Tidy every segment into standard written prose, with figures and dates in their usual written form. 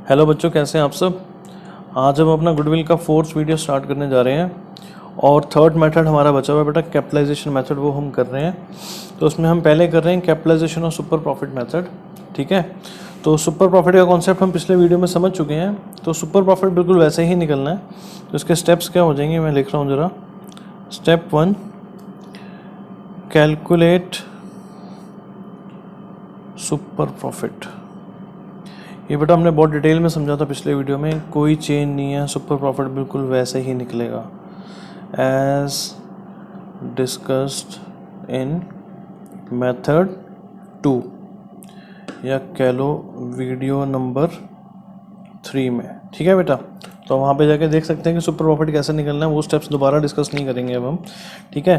Hello बच्चों, कैसे हैं आप सब। आज हम अपना गुडविल का फोर्थ वीडियो स्टार्ट करने जा रहे हैं और थर्ड मेथड हमारा बचा हुआ है बेटा कैपिटलाइजेशन मेथड, वो हम कर रहे हैं। तो उसमें हम पहले कर रहे हैं कैपिटलाइजेशन और सुपर प्रॉफिट मेथड। ठीक है, तो सुपर प्रॉफिट का कॉन्सेप्ट हम पिछले वीडियो में समझ चुके हैं। तो सुपर प्रॉफिट बिल्कुल वैसे ही निकलना है। तो इसके स्टेप्स क्या हो जाएंगे, मैं लिख रहा हूँ ज़रा। Step 1, calculate super profit. ये बेटा हमने बहुत डिटेल में समझा था पिछले वीडियो में, कोई चेंज नहीं है, सुपर प्रॉफिट बिल्कुल वैसे ही निकलेगा एज डिस्कस्ड इन मेथड 2 या कह लो वीडियो नंबर 3 में। ठीक है बेटा, तो वहाँ पे जाके देख सकते हैं कि सुपर प्रॉफिट कैसे निकलना है। वो स्टेप्स दोबारा डिस्कस नहीं करेंगे अब हम। ठीक है,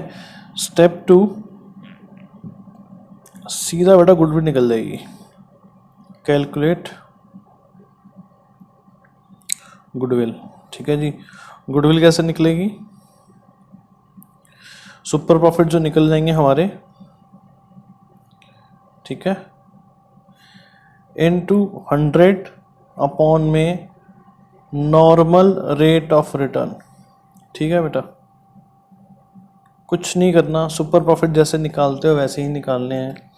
स्टेप 2 सीधा बेटा गुडविल निकल जाएगी। Calculate goodwill. ठीक है जी, गुडविल कैसे निकलेगी, सुपर प्रॉफिट जो निकल जाएंगे हमारे, ठीक है, इनटू 100 अपॉन में नॉर्मल रेट ऑफ रिटर्न। ठीक है बेटा, कुछ नहीं करना, सुपर प्रॉफिट जैसे निकालते हो वैसे ही निकालने हैं।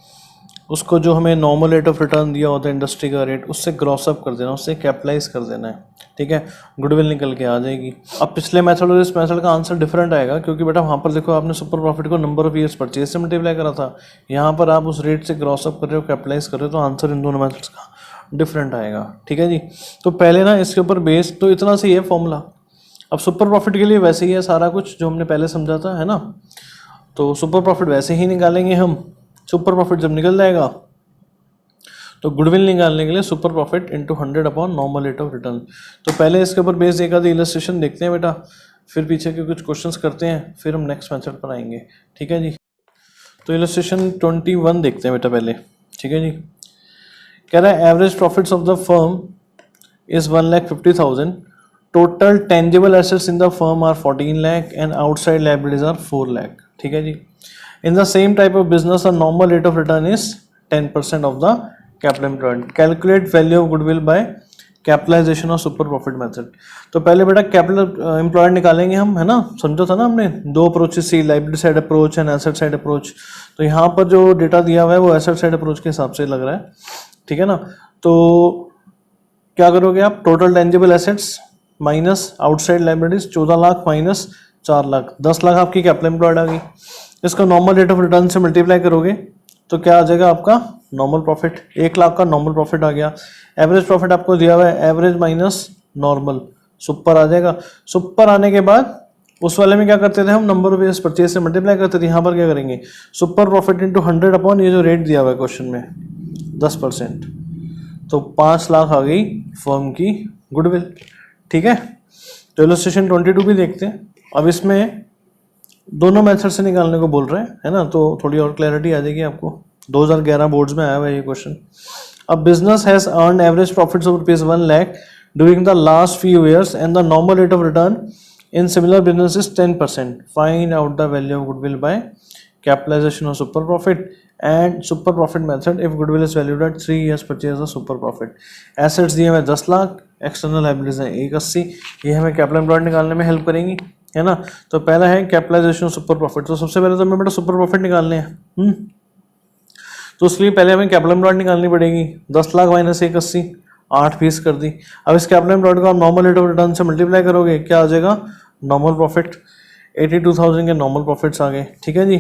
उसको जो हमें नॉर्मल रेट ऑफ रिटर्न दिया होता है इंडस्ट्री का रेट, उससे क्रॉस अप कर देना, उससे कैपिटलाइज कर देना है। ठीक है, गुडविल निकल के आ जाएगी। अब पिछले मेथड और इस मेथड का आंसर डिफरेंट आएगा, क्योंकि बेटा वहाँ पर देखो आपने सुपर प्रॉफिट को नंबर ऑफ ईयर्स परचेज से मल्टीप्लाई करा था, यहाँ पर आप उस रेट से क्रॉस अप कर रहे हो, कैपिटलाइज कर रहे हो, तो आंसर इन दोनों मेथड्स का डिफरेंट आएगा। ठीक है जी, तो पहले ना इसके ऊपर बेस तो इतना सही है फॉर्मूला। अब सुपर प्रॉफिट के लिए वैसे ही है सारा कुछ जो हमने पहले समझा था, है ना। तो सुपर प्रॉफिट वैसे ही निकालेंगे हम। सुपर प्रॉफिट जब निकल जाएगा तो गुडविल निकालने के लिए super profit into 100 upon normal rate of return. तो पहले इसके ऊपर बेस एक आधी इलस्ट्रेशन देखते हैं बेटा, फिर पीछे के कुछ क्वेश्चंस करते हैं, फिर हम नेक्स्ट मेथड पर आएंगे। ठीक है जी, तो इलस्ट्रेशन 21 देखते हैं बेटा पहले। ठीक है जी, कह रहा है average profits of the firm is 1,50,000, total tangible assets in the firm are 14 lakh and outside liabilities are 4 lakh. ठीक है जी, in the same type of business a normal rate of return is 10% of the capital employed. Calculate value of goodwill by capitalisation और super profit method. तो पहले बेटा capital employed निकालेंगे हम, है ना। समझो था ना हमने, दो अप्रोचेस थी, liability side approach and asset side approach. तो यहाँ पर जो डेटा दिया हुआ है वो एसेट साइड अप्रोच के हिसाब से लग रहा है। ठीक है ना, तो क्या करोगे आप, total tangible assets minus outside liabilities 14 lakh minus 4 lakh, 10 lakh आपकी कैपिटल एम्प्लॉयड आ गई। इसका नॉर्मल रेट ऑफ रिटर्न से मल्टीप्लाई करोगे तो क्या आ जाएगा आपका नॉर्मल प्रॉफिट। 1 लाख का नॉर्मल प्रॉफिट आ गया। एवरेज प्रॉफिट आपको दिया हुआ है, एवरेज माइनस नॉर्मल, सुपर आ जाएगा। सुपर आने के बाद उस वाले में क्या करते थे हम, नंबर ऑफ ईयर्स परचेज से मल्टीप्लाई करते थे। यहाँ पर क्या करेंगे, सुपर प्रॉफिट इंटू 100 अपॉन ये जो रेट दिया हुआ है क्वेश्चन में 10%, तो 5 लाख आ गई फर्म की गुडविल। ठीक है, तो इलस्ट्रेशन 22 भी देखते हैं। अब इसमें दोनों मेथड से निकालने को बोल रहे हैं, है ना, तो थोड़ी और क्लैरिटी आ जाएगी आपको। 2011 बोर्ड्स में आया हुआ है ये क्वेश्चन। अब business has earn average profits of rupees 1 lakh during the last few years and the normal rate of return in similar business is 10%। Find out the value of goodwill by capitalisation of super profit and super profit method if goodwill is valued at 3 years purchase of super profit. Assets दिए हुए 10 lakh, external liabilities है 180, ये हमें capital employed निकालने में help करेंगी, है ना। तो पहला है कैपिटलाइजेशन सुपर प्रॉफिट। तो सबसे पहले तो हमें बेटा सुपर प्रॉफिट निकालने हैं। तो उसके लिए पहले हमें कैपिटल एम्प्लॉयड निकालनी पड़ेगी। 10 लाख माइनस 180, 8 कर दी। अब इस कैपिटल एम्प्लॉयड को आप नॉर्मल रेट ऑफ रिटर्न से मल्टीप्लाई करोगे, क्या आ जाएगा, नॉर्मल प्रॉफिट। 82,000 के नॉर्मल प्रॉफिट्स आ गए। ठीक है जी,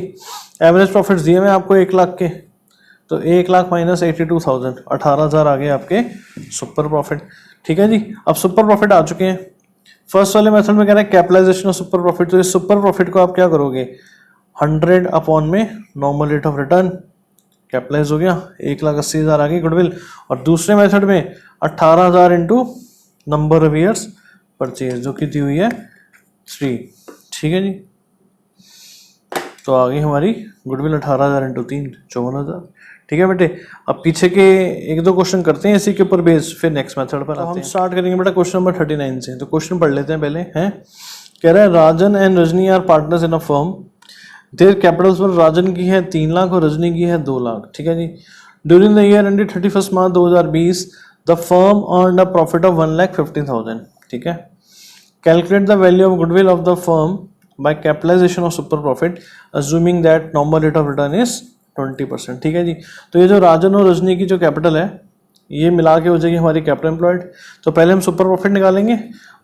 एवरेज प्रॉफिट्स दिए हुए आपको 1 लाख के, तो 1 लाख माइनस 82,000, 18,000 आ गए आपके सुपर प्रॉफिट। ठीक है जी, अब सुपर प्रॉफिट आ चुके हैं। फर्स्ट वाले मेथड में कह रहा है कैपिटलाइजेशन ऑफ सुपर प्रॉफिट। तो इस सुपर प्रॉफिट को आप क्या करोगे, 100 अपॉन में normal rate of return, capitalise हो गया, 1,80,000 आ गई गुडविल। और दूसरे मेथड में 18,000 into number of years purchase जो कि दी हुई है 3। ठीक है जी, तो आ गई हमारी गुडविल 18,000 इंटू 3, 54,000। ठीक है बेटे, अब पीछे के एक दो क्वेश्चन करते हैं इसी के ऊपर बेस, फिर नेक्स्ट मेथड पर आते हैं। हम स्टार्ट करेंगे बेटा क्वेश्चन नंबर 39 से। तो क्वेश्चन पढ़ लेते हैं पहले, हैं। कह रहा है Rajan and Rajni are partners in a firm, their capitals पर राजन की है 3 लाख और रजनी की है 2 लाख। ठीक है जी, during the year ended 31 March 2020 the firm earn a profit of 1,50,000, ठीक है। Calculate the value of goodwill of the firm by capitalisation of super profit assuming that normal rate of return is 20%, ठीक है जी। तो ये जो राजन और रजनी की जो कैपिटल है ये मिला के हो जाएगी हमारी कैपिटल एम्प्लॉयड। तो पहले हम सुपर प्रॉफिट निकालेंगे,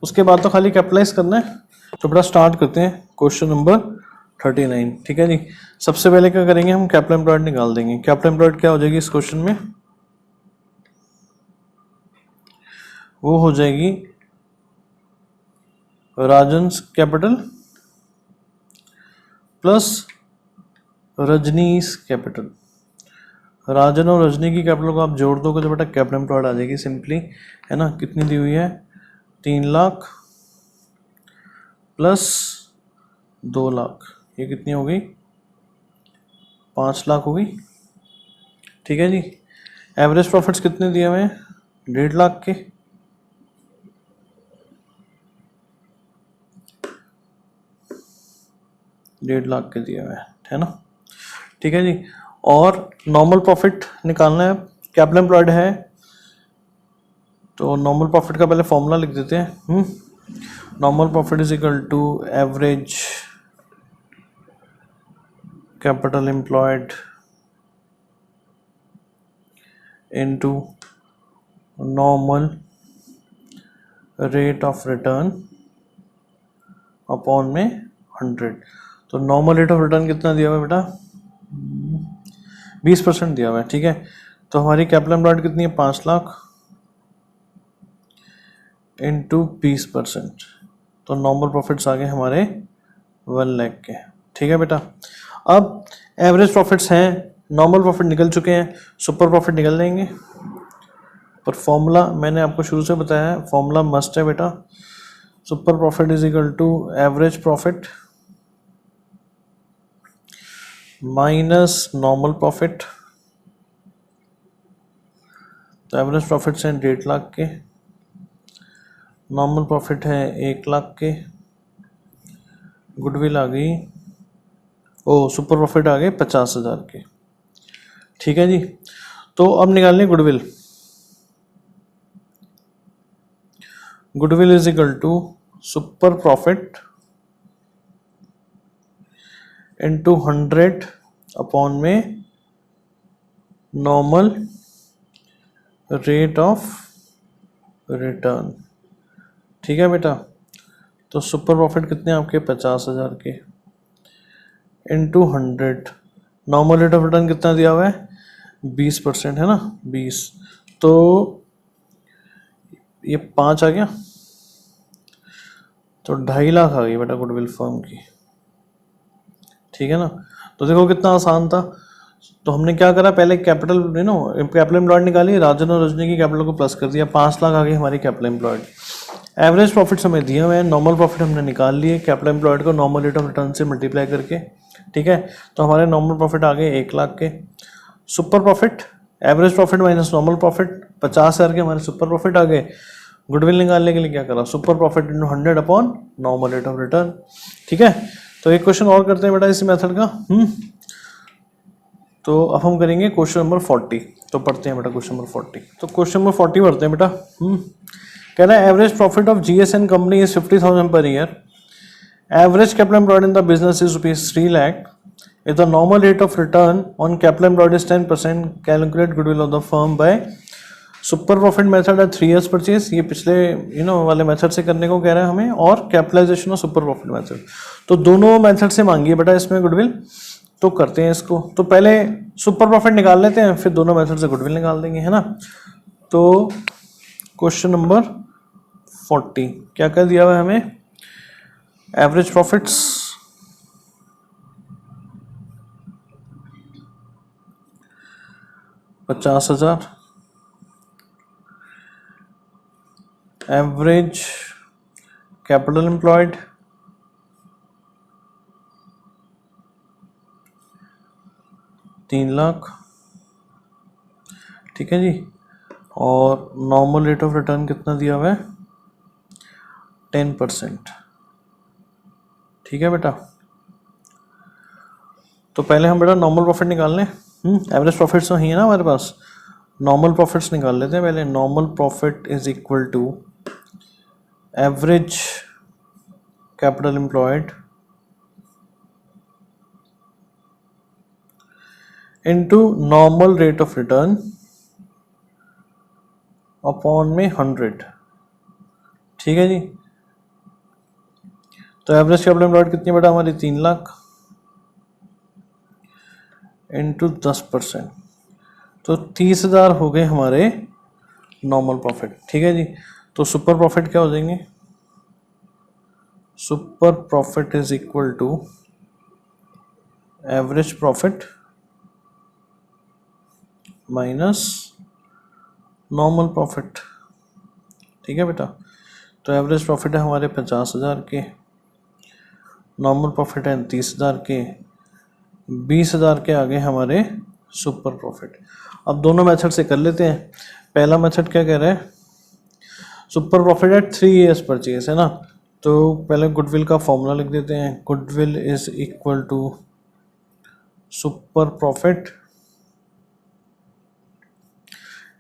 उसके बाद तो खाली कैपिटलाइज करना है। तो बड़ा स्टार्ट करते हैं क्वेश्चन नंबर 39, ठीक है जी। सबसे पहले क्या करेंगे, हम कैपिटल एम्प्लॉयड निकाल देंगे। कैपिटल एम्प्लॉयड क्या हो जाएगी इस क्वेश्चन में, वो हो जाएगी राजन्स कैपिटल प्लस रजनीस कैपिटल। राजन और रजनी की कैपिटल को आप जोड़ दोगे तो बेटा कैपिटल एम्प्लॉयड आ जाएगी सिंपली, है ना। कितनी दी हुई है, 3 लाख प्लस 2 लाख, ये कितनी हो गई, 5 लाख हो गई, ठीक है जी। एवरेज प्रॉफिट्स कितने दिए हुए हैं, 1.5 लाख के, दिए हुए हैं, है ना, ठीक है जी। और नॉर्मल प्रॉफिट निकालना है, कैपिटल एम्प्लॉयड है तो नॉर्मल प्रॉफिट का पहले फॉर्मूला लिख देते हैं। Normal profit is equal to average capital employed into normal rate of return upon में 100। तो नॉर्मल रेट ऑफ रिटर्न कितना दिया हुआ है बेटा, 20% दिया हुआ है, ठीक है। तो हमारी कैपिटल एम्प्लॉयड कितनी है, 5 लाख इंटू 20%, तो नॉर्मल प्रॉफिट्स आ गए हमारे 1 लाख के, ठीक है बेटा। अब एवरेज प्रॉफिट्स हैं, नॉर्मल प्रॉफिट निकल चुके हैं, सुपर प्रॉफिट निकल जाएंगे। पर फॉर्मूला मैंने आपको शुरू से बताया है, फॉर्मूला मस्ट है बेटा। Super profit is equal to average profit minus normal profit. तो एवरेज प्रॉफिट्स हैं 1.5 लाख के, नॉर्मल प्रॉफिट है 1 लाख के, गुडविल आ गई, सुपर प्रॉफिट आ गए 50,000 के, ठीक है जी। तो अब निकाल लें goodwill. Goodwill is equal to super profit into 100 upon में नॉर्मल रेट ऑफ रिटर्न, ठीक है बेटा। तो सुपर प्रॉफिट कितने आपके, 50,000 के, into 100, normal rate of return कितना दिया हुआ है, 20%, है ना, 20, तो ये 5 आ गया, तो 2.5 लाख आ गई बेटा गुडविल फर्म की, ठीक है ना। तो देखो कितना आसान था। तो हमने क्या करा, पहले कैपिटल कैपिटल एम्प्लॉयड निकाली, राजन और रजनी की कैपिटल को प्लस कर दिया, 5 लाख आ गई हमारी कैपिटल एम्प्लॉयड। एवरेज प्रॉफिट्स हमें दिए हुए हैं, नॉर्मल प्रॉफिट हमने निकाल लिए कैपिटल एम्प्लॉयड को नॉर्मल रेट ऑफ रिटर्न से मल्टीप्लाई करके, ठीक है। तो हमारे नॉर्मल प्रॉफिट आ गए 1 लाख के। Super profit, average profit minus normal profit, 50,000 के हमारे सुपर प्रॉफिट आ गए। गुडविल निकालने के लिए क्या करा, super profit into 100 upon normal rate of return, ठीक है। तो एक क्वेश्चन और करते हैं बेटा इसी मेथड का। तो अब हम करेंगे क्वेश्चन नंबर 40। तो पढ़ते हैं बेटा क्वेश्चन नंबर 40। तो क्वेश्चन नंबर 40 पढ़ते हैं बेटा। कह रहा है average profit of GSN company is 50,000 per year, average capital employed in the business is ₹3 lakh, if the normal rate of return on capital employed is 10%, calculate goodwill of the firm by super profit method है 3 years purchase, ये पिछले वाले method से करने को कह रहा है हमें, और capitalisation of super profit method. तो दोनों मेथड से मांगी है बेटा इसमें गुडविल, तो करते हैं इसको। तो पहले सुपर प्रॉफिट निकाल लेते हैं, फिर दोनों मेथड से गुडविल निकाल देंगे, है ना। तो क्वेश्चन नंबर 40 क्या क्या दिया हुआ है हमें, average profits, $50,000, average capital employed $3 lakh, ठीक है जी। और नॉर्मल रेट ऑफ रिटर्न कितना दिया हुआ है, 10%, ठीक है बेटा। तो पहले हम बेटा नॉर्मल प्रॉफिट निकाल लें। एवरेज प्रॉफिट्स तो ही है ना हमारे पास, नॉर्मल प्रॉफिट्स निकाल लेते हैं पहले। Normal profit is equal to average capital employed into normal rate of return upon में 100। ठीक है जी। तो एवरेज कैपिटल एम्प्लॉयड कितनी बेटा हमारी 3 लाख इंटू 10%, तो 30,000 हो गए हमारे नॉर्मल प्रॉफिट। ठीक है जी। तो सुपर प्रॉफिट क्या हो जाएंगे? Super profit is equal to average profit minus normal profit. ठीक है बेटा। तो एवरेज प्रॉफिट है हमारे 50,000 के, नॉर्मल प्रॉफिट है 30,000 के, 20,000 के आगे हमारे सुपर प्रॉफिट। अब दोनों मेथड से कर लेते हैं। पहला मेथड क्या कह रहा है? Super profit at 3 years purchase है ना, तो पहले गुडविल का फॉर्मूला लिख देते हैं। Goodwill is equal to super profit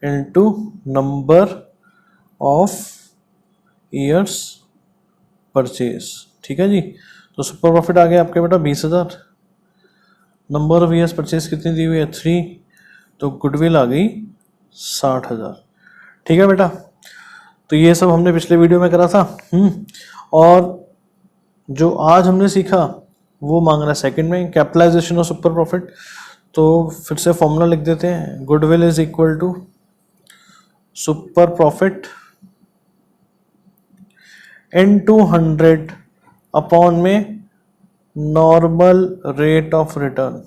into number of years purchase. ठीक है जी। तो सुपर प्रॉफिट आ गया आपके बेटा 20,000, नंबर ऑफ ईयर्स परचेज कितनी दी हुई है 3, तो गुडविल आ गई 60,000। ठीक है बेटा। तो ये सब हमने पिछले वीडियो में करा था। और जो आज हमने सीखा वो मांग रहा है सेकंड में, कैपिटलाइजेशन ऑफ सुपर प्रॉफिट। तो फिर से फॉर्मूला लिख देते हैं। Goodwill is equal to super profit into 100 upon में नॉर्मल रेट ऑफ रिटर्न।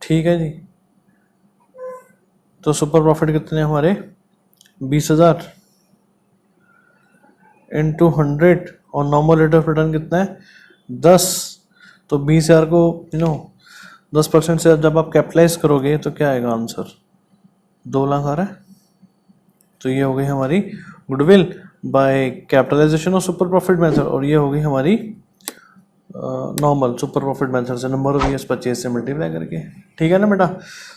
ठीक है जी। तो सुपर प्रॉफिट कितने हमारे 20,000 इंटू 100 और नॉर्मल रेट ऑफ रिटर्न कितना है 10। तो 20,000 को 10% से जब आप कैपिटलाइज करोगे तो क्या आएगा आंसर? 2 लाख आ रहा है। तो ये हो गई हमारी goodwill by capitalisation of super profit method, और ये हो गई हमारी नॉर्मल सुपर प्रॉफिट मेथड से नंबर ऑफ ईयर्स परचेज से मल्टीप्लाई करके। ठीक है ना बेटा।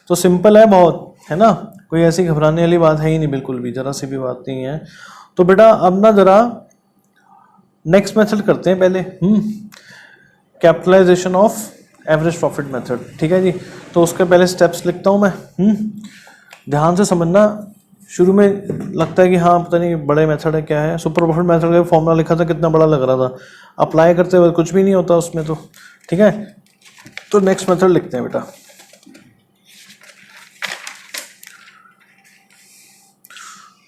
तो सिंपल है बहुत, है ना, कोई ऐसी घबराने वाली बात है ही नहीं, बिल्कुल भी जरा सी भी बात नहीं है। तो बेटा अब ना जरा नेक्स्ट मेथड करते हैं पहले, capitalisation of average profit method. ठीक है जी। तो उसके पहले स्टेप्स लिखता हूं मैं, ध्यान से समझना। शुरू में लगता है कि हाँ पता नहीं बड़े मेथड है क्या है, सुपर प्रॉफिट मेथड का फॉर्मूला लिखा था कितना बड़ा लग रहा था, अप्लाई करते हुए कुछ भी नहीं होता उसमें तो। ठीक है। तो नेक्स्ट मेथड लिखते हैं बेटा।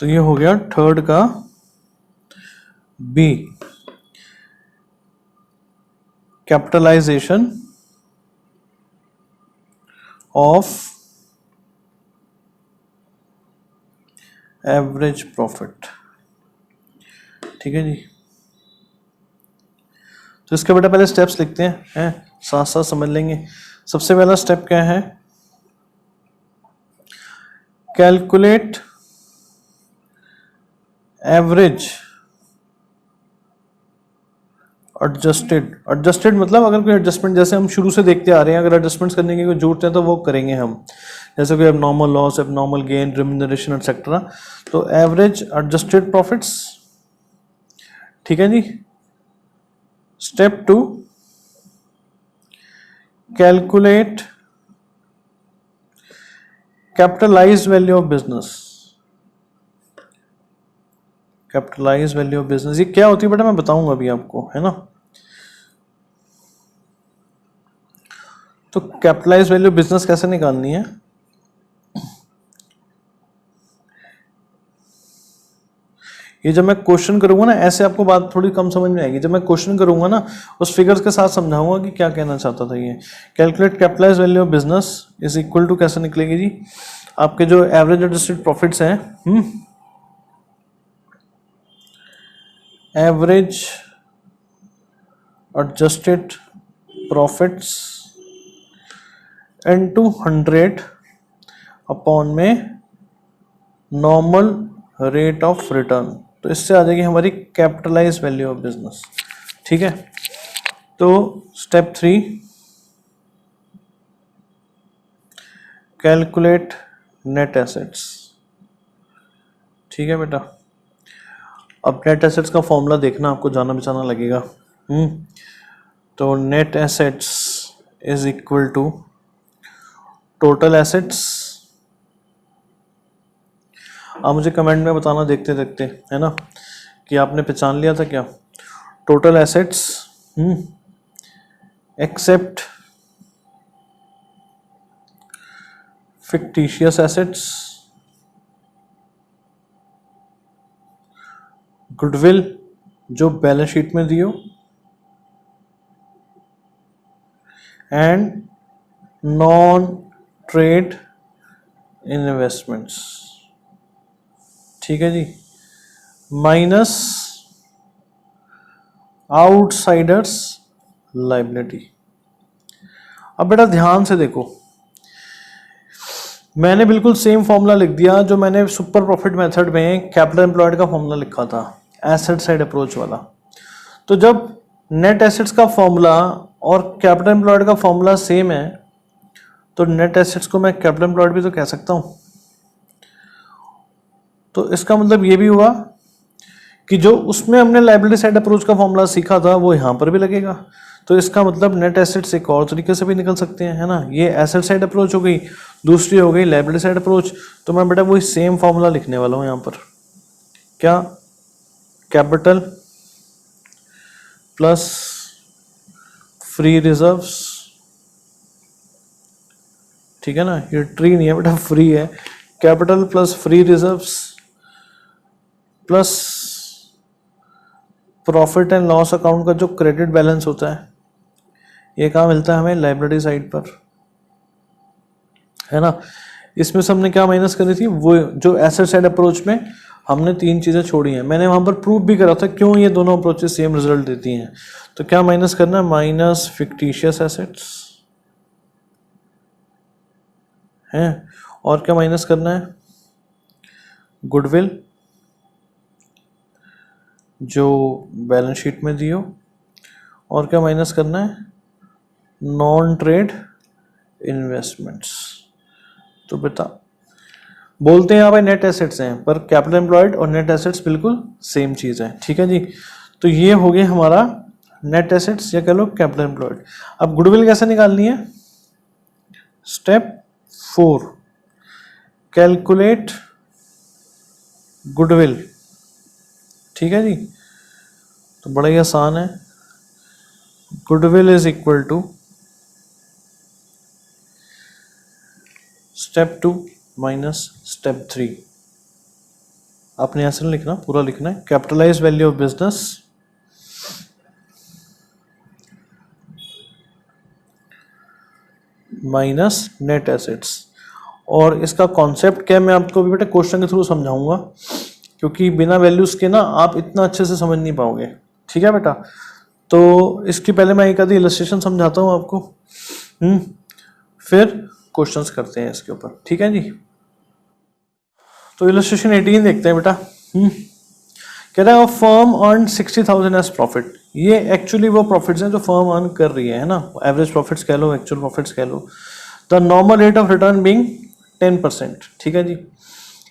तो ये हो गया थर्ड का B, capitalisation of average profit. ठीक है जी। तो इसके बेटा पहले स्टेप्स लिखते हैं, साथ साथ समझ लेंगे। सबसे पहला स्टेप क्या है? कैलकुलेट एवरेज एडजस्टेड मतलब अगर कोई एडजस्टमेंट जैसे हम शुरू से देखते आ रहे हैं, अगर एडजस्टमेंट्स करने की कोई जरूरत है तो वो करेंगे हम, जैसे कोई abnormal loss, abnormal gain, remuneration etcetera. तो एवरेज एडजस्टेड प्रॉफिट्स। ठीक है जी। Step 2, calculate capitalised value of business. Capitalised value of business ये क्या होती है बेटा, मैं बताऊंगा अभी आपको, है ना। तो कैपिटलाइज्ड वैल्यू बिजनेस कैसे निकालनी है? ये जब मैं क्वेश्चन करूंगा ना, ऐसे आपको बात थोड़ी कम समझ में आएगी। जब मैं क्वेश्चन करूंगा ना, उस फिगर्स के साथ समझाऊंगा कि क्या कहना चाहता था ये। Calculate capitalised value of business is equal to कैसे निकलेगी जी? आपके जो एवरेज एडजस्टेड प्रॉफिट्स हैं, average adjusted profits into 100 upon में नॉर्मल रेट ऑफ रिटर्न। तो इससे आ जाएगी हमारी कैपिटलाइज्ड वैल्यू ऑफ बिजनेस। ठीक है। तो स्टेप 3, कैलकुलेट नेट एसेट्स। ठीक है बेटा, अब नेट एसेट्स का फॉर्मूला देखना, आपको जाना बचाना लगेगा। तो net assets is equal to total assets. आप मुझे कमेंट में बताना देखते देखते, है ना, कि आपने पहचान लिया था क्या। Total assets except fictitious assets, goodwill जो बैलेंस शीट में दियो, एंड नॉन ट्रेड इन्वेस्टमेंट्स। ठीक है जी, माइनस आउटसाइडर्स लायबिलिटी। अब बेटा ध्यान से देखो, मैंने बिल्कुल सेम फॉर्मूला लिख दिया जो मैंने सुपर प्रॉफिट मेथड में कैपिटल एम्प्लॉयड का फॉर्मूला लिखा था, एसेट साइड अप्रोच वाला। तो जब नेट एसेट्स का फॉर्मूला और कैपिटल एम्प्लॉयड का फॉर्मूला सेम है, तो नेट एसेट्स को मैं कैपिटल एम्प्लॉयड भी तो कह सकता हूं। तो इसका मतलब ये भी हुआ कि जो उसमें हमने लायबिलिटी साइड अप्रोच का फॉर्मूला सीखा था वो यहां पर भी लगेगा। तो इसका मतलब नेट एसेट्स एक और तरीके से भी निकल सकते हैं, है ना। ये एसेट साइड अप्रोच हो गई, दूसरी हो गई लायबिलिटी साइड अप्रोच। तो मैं बेटा वही सेम फॉर्मूला लिखने वाला हूं यहां पर। क्या, कैपिटल प्लस फ्री रिजर्व्स। ठीक है ना, ये ट्री नहीं है बेटा, फ्री है। Capital plus free reserves plus profit and loss account का जो क्रेडिट बैलेंस होता है, ये कहाँ मिलता है हमें, लायबिलिटी साइड पर, है ना। इसमें से हमने क्या माइनस करी थी, वो जो एसेट साइड अप्रोच में हमने तीन चीजें छोड़ी हैं। मैंने वहां पर प्रूफ भी करा था क्यों ये दोनों अप्रोचेस सेम रिजल्ट देती हैं। तो क्या माइनस करना है, माइनस फिक्टिशियस एसेट्स है, और क्या माइनस करना है, गुडविल जो बैलेंस शीट में दियो, और क्या माइनस करना है, नॉन ट्रेड इन्वेस्टमेंट्स। तो बेटा बोलते हैं यहाँ पे नेट एसेट्स हैं, पर कैपिटल एम्प्लॉयड और नेट एसेट्स बिल्कुल सेम चीज है। ठीक है जी, तो ये हो गया हमारा नेट एसेट्स या कह लो कैपिटल एम्प्लॉयड। अब गुडविल कैसे निकालनी है, स्टेप 4, कैलकुलेट गुडविल। ठीक है जी, तो बड़ा ही आसान है। Goodwill is equal to step 2 minus step 3। आपने ऐसे लिखना, पूरा लिखना है, capitalise value of business minus net assets. और इसका कॉन्सेप्ट क्या है मैं आपको भी बेटा क्वेश्चन के थ्रू समझाऊंगा, क्योंकि बिना वैल्यूज के ना आप इतना अच्छे से समझ नहीं पाओगे। ठीक है बेटा, तो इसकी पहले मैं एक आधी इलस्ट्रेशन समझाता हूँ आपको, फिर क्वेश्चंस करते हैं इसके ऊपर। ठीक है जी, तो इलस्ट्रेशन 18 देखते हैं बेटा। कह रहा है फर्म अर्न 60,000 एज प्रॉफिट। ये एक्चुअली वो प्रॉफिट्स हैं जो फर्म अर्न कर रही है ना, एवरेज प्रॉफिट्स कह लो, एक्चुअल प्रॉफिट्स कह लो। The normal rate of return being 10%। ठीक है जी,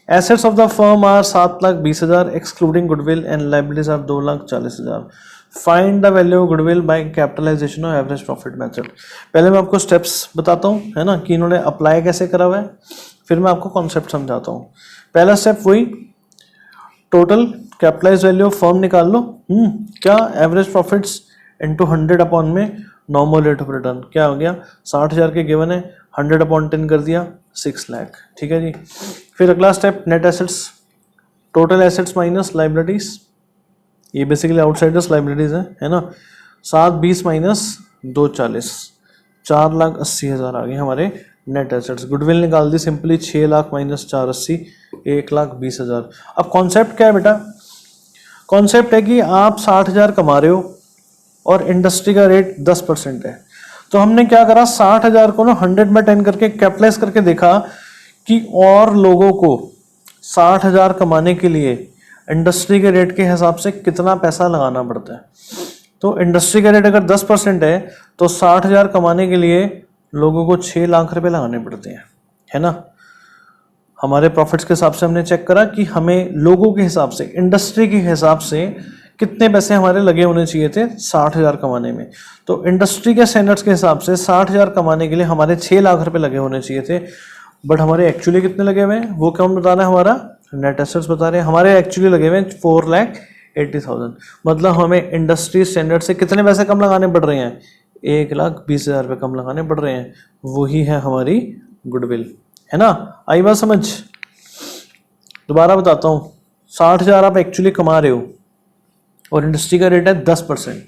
assets of the firm are 7,20,000 excluding goodwill and liabilities are 2,40,000। Find the value of goodwill by capitalisation of average profit method. पहले मैं आपको steps बताता हूँ, है ना, कि इन्होंने अप्लाई कैसे करा हुआ है, फिर मैं आपको कॉन्सेप्ट समझाता हूँ। पहला स्टेप वही, total capitalise value of firm निकाल लो। क्या, एवरेज प्रॉफिट्स इंटू 100 अपॉन में नॉर्मल रेट ऑफ रिटर्न। क्या हो गया, 60,000 के गिवन है, 100 अपॉन 10 कर दिया, 6 लाख। ठीक है जी, फिर अगला step, net assets, total assets minus liabilities, ये बेसिकली आउटसाइडर्स लायबिलिटीज है ना। 7,20 माइनस 2,40, 4,80,000 आ गए हमारे नेट एसेट्स। गुडविल निकाल दी सिंपली, 6 लाख माइनस 4,80, 1,20,000। अब कॉन्सेप्ट क्या है बेटा, कॉन्सेप्ट है कि आप 60,000 कमा रहे हो और इंडस्ट्री का रेट 10% है। तो हमने क्या करा, 60,000 को ना 100 में 10 करके कैपिटलाइज करके देखा कि और लोगों को 60,000 कमाने के लिए इंडस्ट्री के रेट के हिसाब से कितना पैसा लगाना पड़ता है। तो इंडस्ट्री का रेट अगर 10% है तो 60,000 कमाने के लिए लोगों को 6 लाख रुपए लगाने पड़ते हैं, है ना। हमारे प्रॉफिट्स के हिसाब से हमने चेक करा कि हमें लोगों के हिसाब से, इंडस्ट्री के हिसाब से कितने पैसे हमारे लगे होने चाहिए थे 60,000 कमाने में। तो इंडस्ट्री के स्टैंडर्ड्स के हिसाब से 60,000 कमाने के लिए हमारे 6 लाख रुपए लगे होने चाहिए थे, बट हमारे एक्चुअली कितने लगे हुए हैं वो कौन बता रहा है, हमारा नेट एसेट्स बता रहे हैं। हमारे एक्चुअली लगे हुए हैं 4,80,000, मतलब हमें इंडस्ट्री स्टैंडर्ड से कितने पैसे कम लगाने पड़ रहे हैं, 1,20,000 रुपये कम लगाने पड़ रहे हैं। वही है हमारी गुडविल, है ना। आई बात समझ। दोबारा बताता हूँ, 60,000 आप एक्चुअली कमा रहे हो और इंडस्ट्री का रेट है 10%,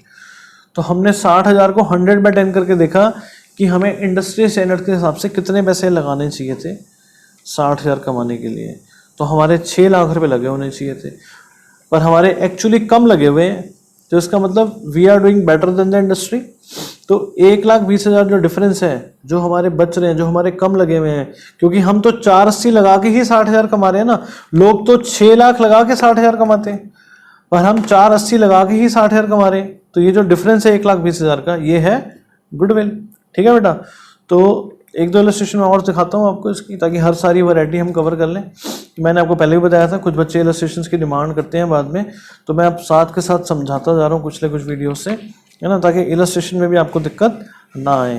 तो हमने 60,000 को 100/10 करके देखा कि हमें इंडस्ट्री स्टैंडर्ड के हिसाब से कितने पैसे लगाने चाहिए थे 60,000 कमाने के लिए। तो हमारे 6 लाख रुपए लगे होने चाहिए थे, पर हमारे एक्चुअली कम लगे हुए हैं, तो इसका मतलब we are doing better than the industry. तो 1,20,000 जो डिफरेंस है, जो हमारे बच रहे हैं, जो हमारे कम लगे हुए हैं, क्योंकि हम तो 480 लगा के ही 60,000 कमा रहे हैं ना। लोग तो 6 लाख लगा के 60,000 कमाते हैं, पर हम 480 लगा के ही 60,000 कमा रहे हैं। तो ये जो डिफरेंस है 1,20,000 का, ये है गुडविल। ठीक है बेटा। तो एक दो इलस्ट्रेशन में और दिखाता हूँ आपको इसकी, ताकि हर सारी वैरायटी हम कवर कर लें। मैंने आपको पहले भी बताया था कुछ बच्चे इलस्ट्रेशंस की डिमांड करते हैं बाद में, तो मैं आप साथ के साथ समझाता जा रहा हूँ कुछ वीडियो से, है ना, ताकि इलस्ट्रेशन में भी आपको दिक्कत ना आए।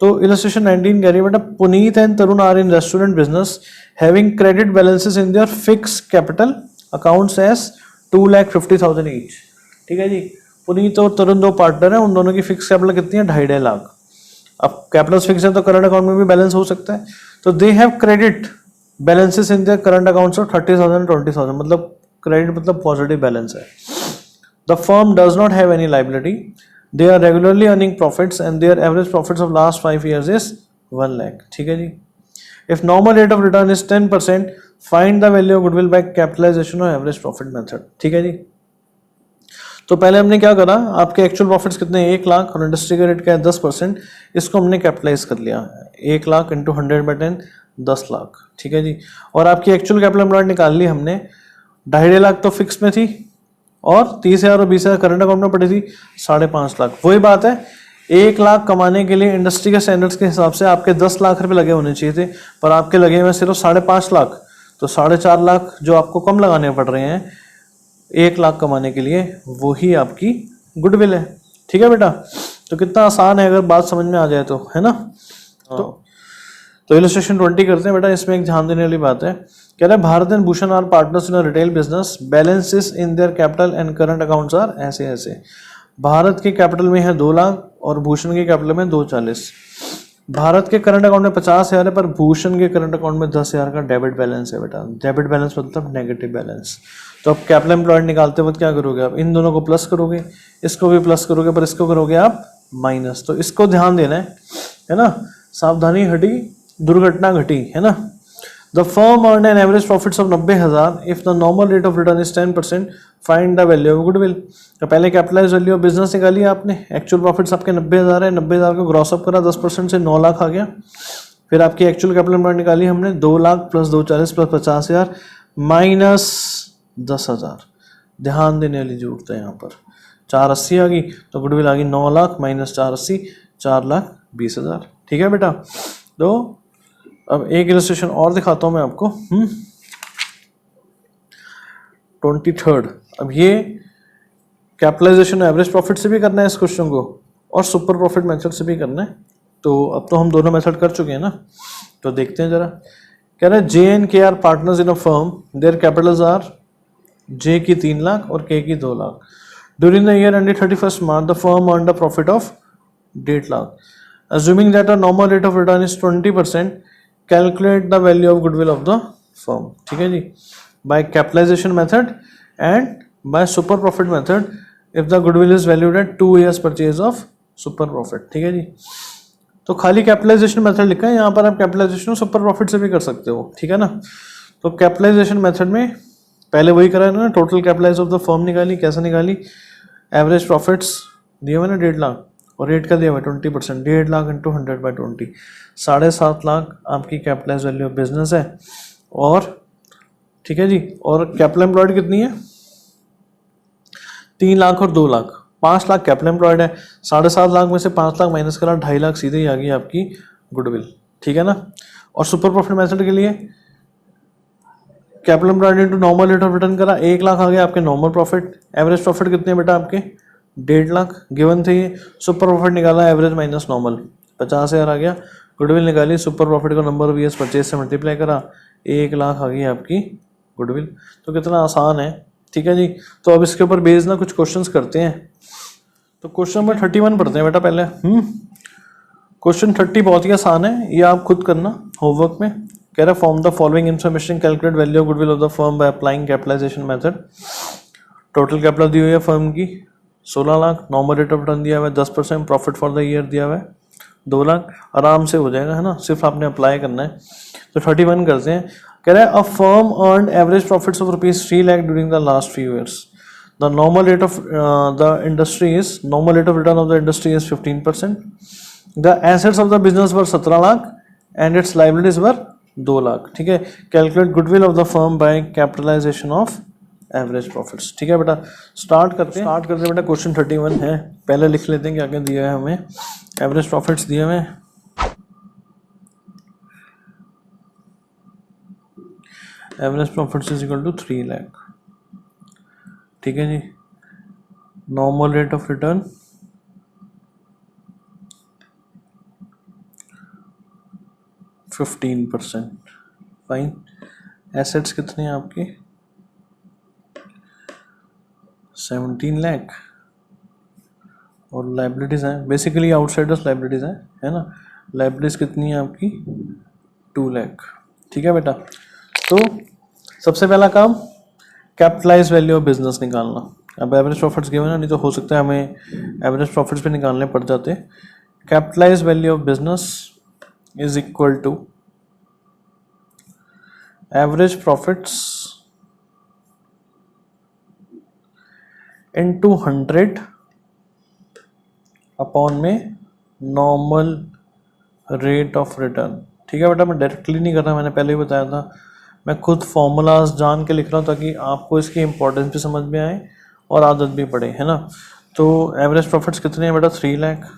तो इलस्ट्रेशन 19 कह रही है बेटा, Puneet and Tarun are in restaurant business having credit balances in their fix capital accounts as 2,50,000 each. ठीक है जी। पुनीत और तरुण दो पार्टनर हैं, उन दोनों की फिक्स कैपिटल कितनी है, 2.5 लाख। अब कैपिटल फिक्स है तो करंट अकाउंट में भी बैलेंस हो सकता है। तो they have credit balances in their current accounts of 30,000 and 20,000, मतलब क्रेडिट मतलब पॉजिटिव बैलेंस है। The firm does not have any liability, they are regularly earning profits and their average profits of last 5 years is 1 lakh. ठीक है जी। If normal rate of return is 10%, find the value of goodwill by capitalisation और average profit method. ठीक है जी। तो पहले हमने क्या करा, आपके एक्चुअल प्रॉफिट्स कितने हैं 1 लाख और इंडस्ट्री का रेट क्या है 10%, इसको हमने कैपिटलाइज कर लिया 1 लाख इंटू 100/10 10 लाख। ठीक है जी। और आपकी एक्चुअल कैपिटल एम्प्लॉयड निकाल ली हमने, 2.5 लाख तो फिक्स में थी और 30,000 और 20,000 करंट अकाउंट में पड़ी थी 5.5 लाख। वही बात है, 1 लाख कमाने के लिए इंडस्ट्री के स्टैंडर्ड्स के हिसाब से आपके 10 लाख रुपए लगे होने चाहिए थे, पर आपके लगे हुए सिर्फ 5.5 लाख। तो 4.5 लाख जो आपको कम लगाने पड़ रहे हैं 1 लाख कमाने के लिए, वही आपकी गुडविल है। ठीक है बेटा। तो कितना आसान है अगर बात समझ में आ जाए तो, है ना। तो इलस्ट्रेशन 20 करते हैं बेटा। इसमें एक ध्यान देने वाली बात है, कह रहे हैं Bharat and Bhushan are partners in retail business, balances in their capital and current accounts are ऐसे ऐसे। भारत के कैपिटल में है 2 लाख और भूषण के कैपिटल में 240। भारत के करंट अकाउंट में 50,000 है, पर भूषण के करंट अकाउंट में 10,000 का डेबिट बैलेंस है बेटा। डेबिट बैलेंस मतलब नेगेटिव बैलेंस। तो अब कैपिटल एम्प्लॉयड निकालते वक्त क्या करोगे आप, इन दोनों को प्लस करोगे, इसको भी प्लस करोगे, पर इसको करोगे आप माइनस। तो इसको ध्यान देना है ना। सावधानी हटी दुर्घटना घटी, है ना। The firm earn an average profits of 90,000 if the normal rate of return is 10%, find the value of goodwill. तो पहले कैपिटलाइज वैल्यू ऑफ बिजनेस निकाली आपने, एक्चुअल प्रॉफिट्स आपके 90,000 है, 90,000 को ग्रॉस अप करा, 10% से 9 लाख आ गया। फिर आपकी एक्चुअल कैपिटल एम्प्लॉयड निकाली हमने, 2 लाख प्लस 240 प्लस 50,000 माइनस 10,000। ध्यान देने वाली जरूरत है यहाँ पर। 480 आ गई तो गुडविल आ गई 9 लाख माइनस 480 4,20,000। ठीक है बेटा। तो अब एक इलस्ट्रेशन और दिखाता हूं मैं आपको। 23rd। अब ये कैपिटलाइजेशन एवरेज प्रॉफिट से भी करना है इस क्वेश्चन को, और सुपर प्रॉफिट मेथड से भी करना है। तो अब तो हम दोनों मेथड कर चुके हैं ना, तो देखते हैं जरा। कह रहा है J and K are partners in a firm, their capitals are, J की 3 लाख और के की 2 lakh. During the year ended 31st March, the firm earned a profit of 1.5 lakh. Assuming that a normal rate of return is 20%, calculate the value of goodwill of the firm. ठीक है जी। By capitalization method and by super profit method, if the goodwill is valued at 2 years purchase of super profit. ठीक है जी। तो खाली capitalisation method लिखा है यहाँ पर, आप कैपिटलाइजेशन सुपर प्रॉफिट से भी कर सकते हो। ठीक है ना। तो कैपिटलाइजेशन मेथड में पहले वही करा है ना, total capitalise of the firm निकाली। कैसे निकाली, एवरेज प्रॉफिट्स दिए हुए ना 1.5 लाख और रेट का दिया हुआ 20%, 1.5 लाख इंटू 100/20, 7.5 लाख आपकी कैपिटलाइज वैल्यू ऑफ बिजनेस है। और ठीक है जी। और कैपिटल एम्प्लॉयड कितनी है, 3 लाख और 2 लाख, 5 लाख कैपिटल एम्प्लॉयड है। 7.5 लाख में से 5 लाख माइनस करा, 2.5 लाख सीधे ही आ गई आपकी गुडविल। ठीक है ना। और सुपर प्रॉफिट मेथड के लिए capital employed into normal rate of return करा, 1 लाख आ गया आपके नॉर्मल प्रॉफिट। एवरेज प्रॉफिट कितने बेटा आपके 1.5 लाख गिवन थे ये। सुपर प्रॉफिट निकाला एवरेज माइनस नॉर्मल 50,000 आ गया। गुडविल निकाली, सुपर प्रॉफिट को नंबर ऑफ ईयर्स परचेज से मल्टीप्लाई करा, 1 लाख आ गई आपकी गुडविल। तो कितना आसान है, ठीक है जी। तो अब इसके ऊपर बेस्ड ना कुछ क्वेश्चंस करते हैं। तो क्वेश्चन नंबर 31 पढ़ते हैं बेटा पहले। क्वेश्चन 30 बहुत ही आसान है, ये आप खुद करना होमवर्क में। कह रहा है from the following information, calculate value of goodwill of the firm by applying capitalisation method. Total capital दी हुई है फर्म की 16 lakh, normal rate of return दिया हुआ है 10%, प्रॉफिट फॉर द ईयर दिया हुआ है 2 लाख। आराम से हो जाएगा, है ना, सिर्फ आपने अप्लाई करना है। तो 31 करते हैं। कह रहा है a firm earn average profits of ₹3 lakh during the last few years. The normal rate of the industry is, normal rate of return of the industry is 15%। The assets of the business were 17 lakh and its liabilities were 2 lakh. ठीक है, calculate goodwill of the firm by capitalisation of average profits. ठीक है बेटा, start करते हैं बेटा। Question 31 है, पहले लिख लेते हैं क्या क्या दिया है हमें। एवरेज प्रॉफिट्स दिए हुए, average profits is equal to 3 lakh. ठीक है जी, normal rate of return 15%। Fine. Assets कितने हैं आपके 17 लाख और लाइबिलिटीज हैं बेसिकली आउटसाइडर्स लाइबिलिटीज हैं, है ना। लाइबिलिटीज कितनी है आपकी 2 लाख। ठीक है बेटा, तो सबसे पहला काम कैपिटलाइज वैल्यू ऑफ बिजनेस निकालना। अब एवरेज प्रॉफिट्स गिवन है, नहीं तो हो सकता है हमें एवरेज प्रॉफिट्स भी निकालने पड़ जाते। Capitalise value of business is equal to average profits into 100 upon में नॉर्मल रेट ऑफ रिटर्न। ठीक है बेटा, मैं डायरेक्टली नहीं कर रहा, मैंने पहले ही बताया था, मैं खुद फॉर्मूलाज जान के लिख रहा हूँ ताकि आपको इसकी इंपॉर्टेंस भी समझ में आए और आदत भी पड़े, है ना। तो एवरेज प्रॉफिट्स कितने हैं बेटा 3 लाख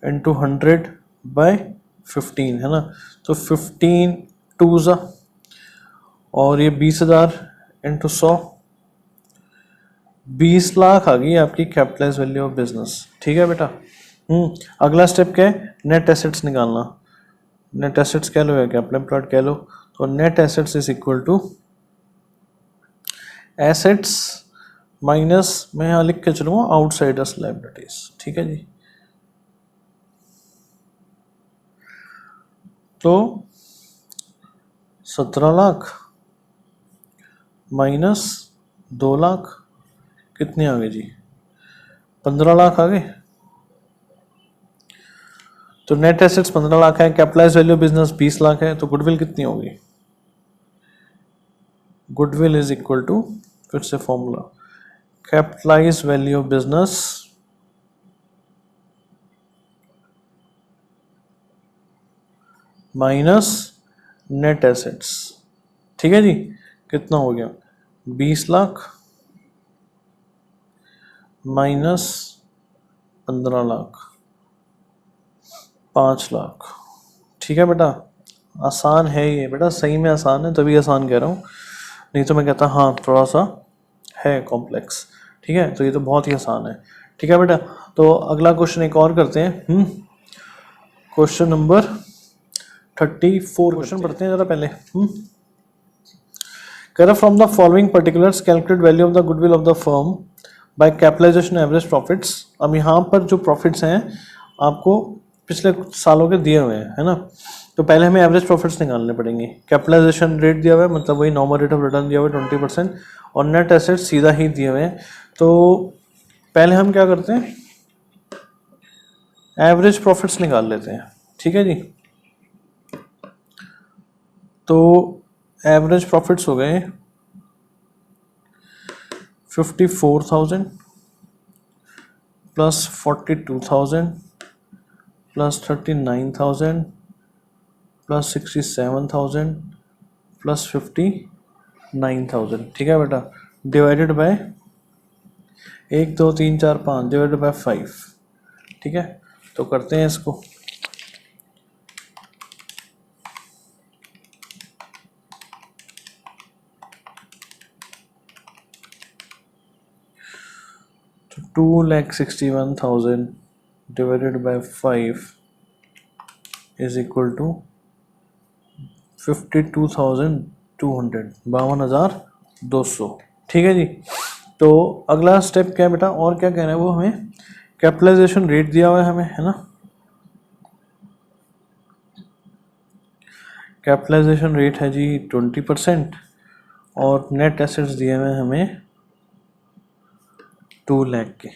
इंटू 100 बाय 15, है ना। तो 15 2 और ये 20,000 इंटू 100, 20 लाख आ गई आपकी कैपिटलाइज वैल्यू ऑफ बिजनेस। ठीक है बेटा। अगला स्टेप क्या है, नेट एसेट्स निकालना। नेट एसेट्स कह लो या कैपिटल एम्प्लॉयड कह लो, तो net assets is equal to assets minus, मैं यहाँ लिख के चलूँगा आउटसाइडर्स लाइबिलिटीज। ठीक है जी, तो 17 लाख माइनस 2 लाख कितने आ गए जी 15 लाख आ गए। तो नेट एसेट्स 15 लाख है, कैपिटलाइज वैल्यू बिजनेस 20 लाख है, तो गुडविल कितनी होगी, गुडविल इज इक्वल टू, फिर से formula, capitalise value of business minus net assets. ठीक है जी, कितना हो गया 20 लाख माइनस 15 लाख 5 लाख। ठीक है बेटा, आसान है ये बेटा, सही में आसान है, तभी आसान कह रहा हूँ, नहीं तो मैं कहता हाँ थोड़ा सा है कॉम्प्लेक्स। ठीक है, तो ये तो बहुत ही आसान है। ठीक है बेटा, तो अगला क्वेश्चन एक और करते हैं। क्वेश्चन नंबर 34 क्वेश्चन पढ़ते हैं जरा पहले। कह रहा from the following particulars calculate value of the goodwill of the firm by capitalisation average profits. अब यहाँ पर जो प्रॉफिट्स हैं आपको पिछले सालों के दिए हुए हैं, है ना। तो पहले हमें एवरेज प्रॉफिट्स निकालने पड़ेंगे। कैपिटलाइजेशन रेट दिया हुआ है, मतलब वही नॉर्मल रेट ऑफ रिटर्न दिया हुआ है 20%, और नेट एसेट सीधा ही दिए हुए हैं। तो पहले हम क्या करते हैं, एवरेज प्रॉफिट्स निकाल लेते हैं। ठीक है जी, तो एवरेज प्रॉफिट्स हो गए 54,000 प्लस 42,000 प्लस 39,000 प्लस 67,000 प्लस 59,000। ठीक है बेटा, डिवाइडेड बाय 1 2 3 4 5 डिवाइडेड बाय 5। ठीक है, तो करते हैं इसको। 2,61,000 divided by 5 is equal to 52,200, 52,200। ठीक है जी। तो अगला स्टेप क्या है बेटा, और क्या कहना है वो हमें, कैपिटलाइजेशन रेट दिया हुआ है हमें, है ना। कैपिटलाइजेशन रेट है जी 20% और नेट एसेट्स दिए हुए हैं हमें 2 लाख के।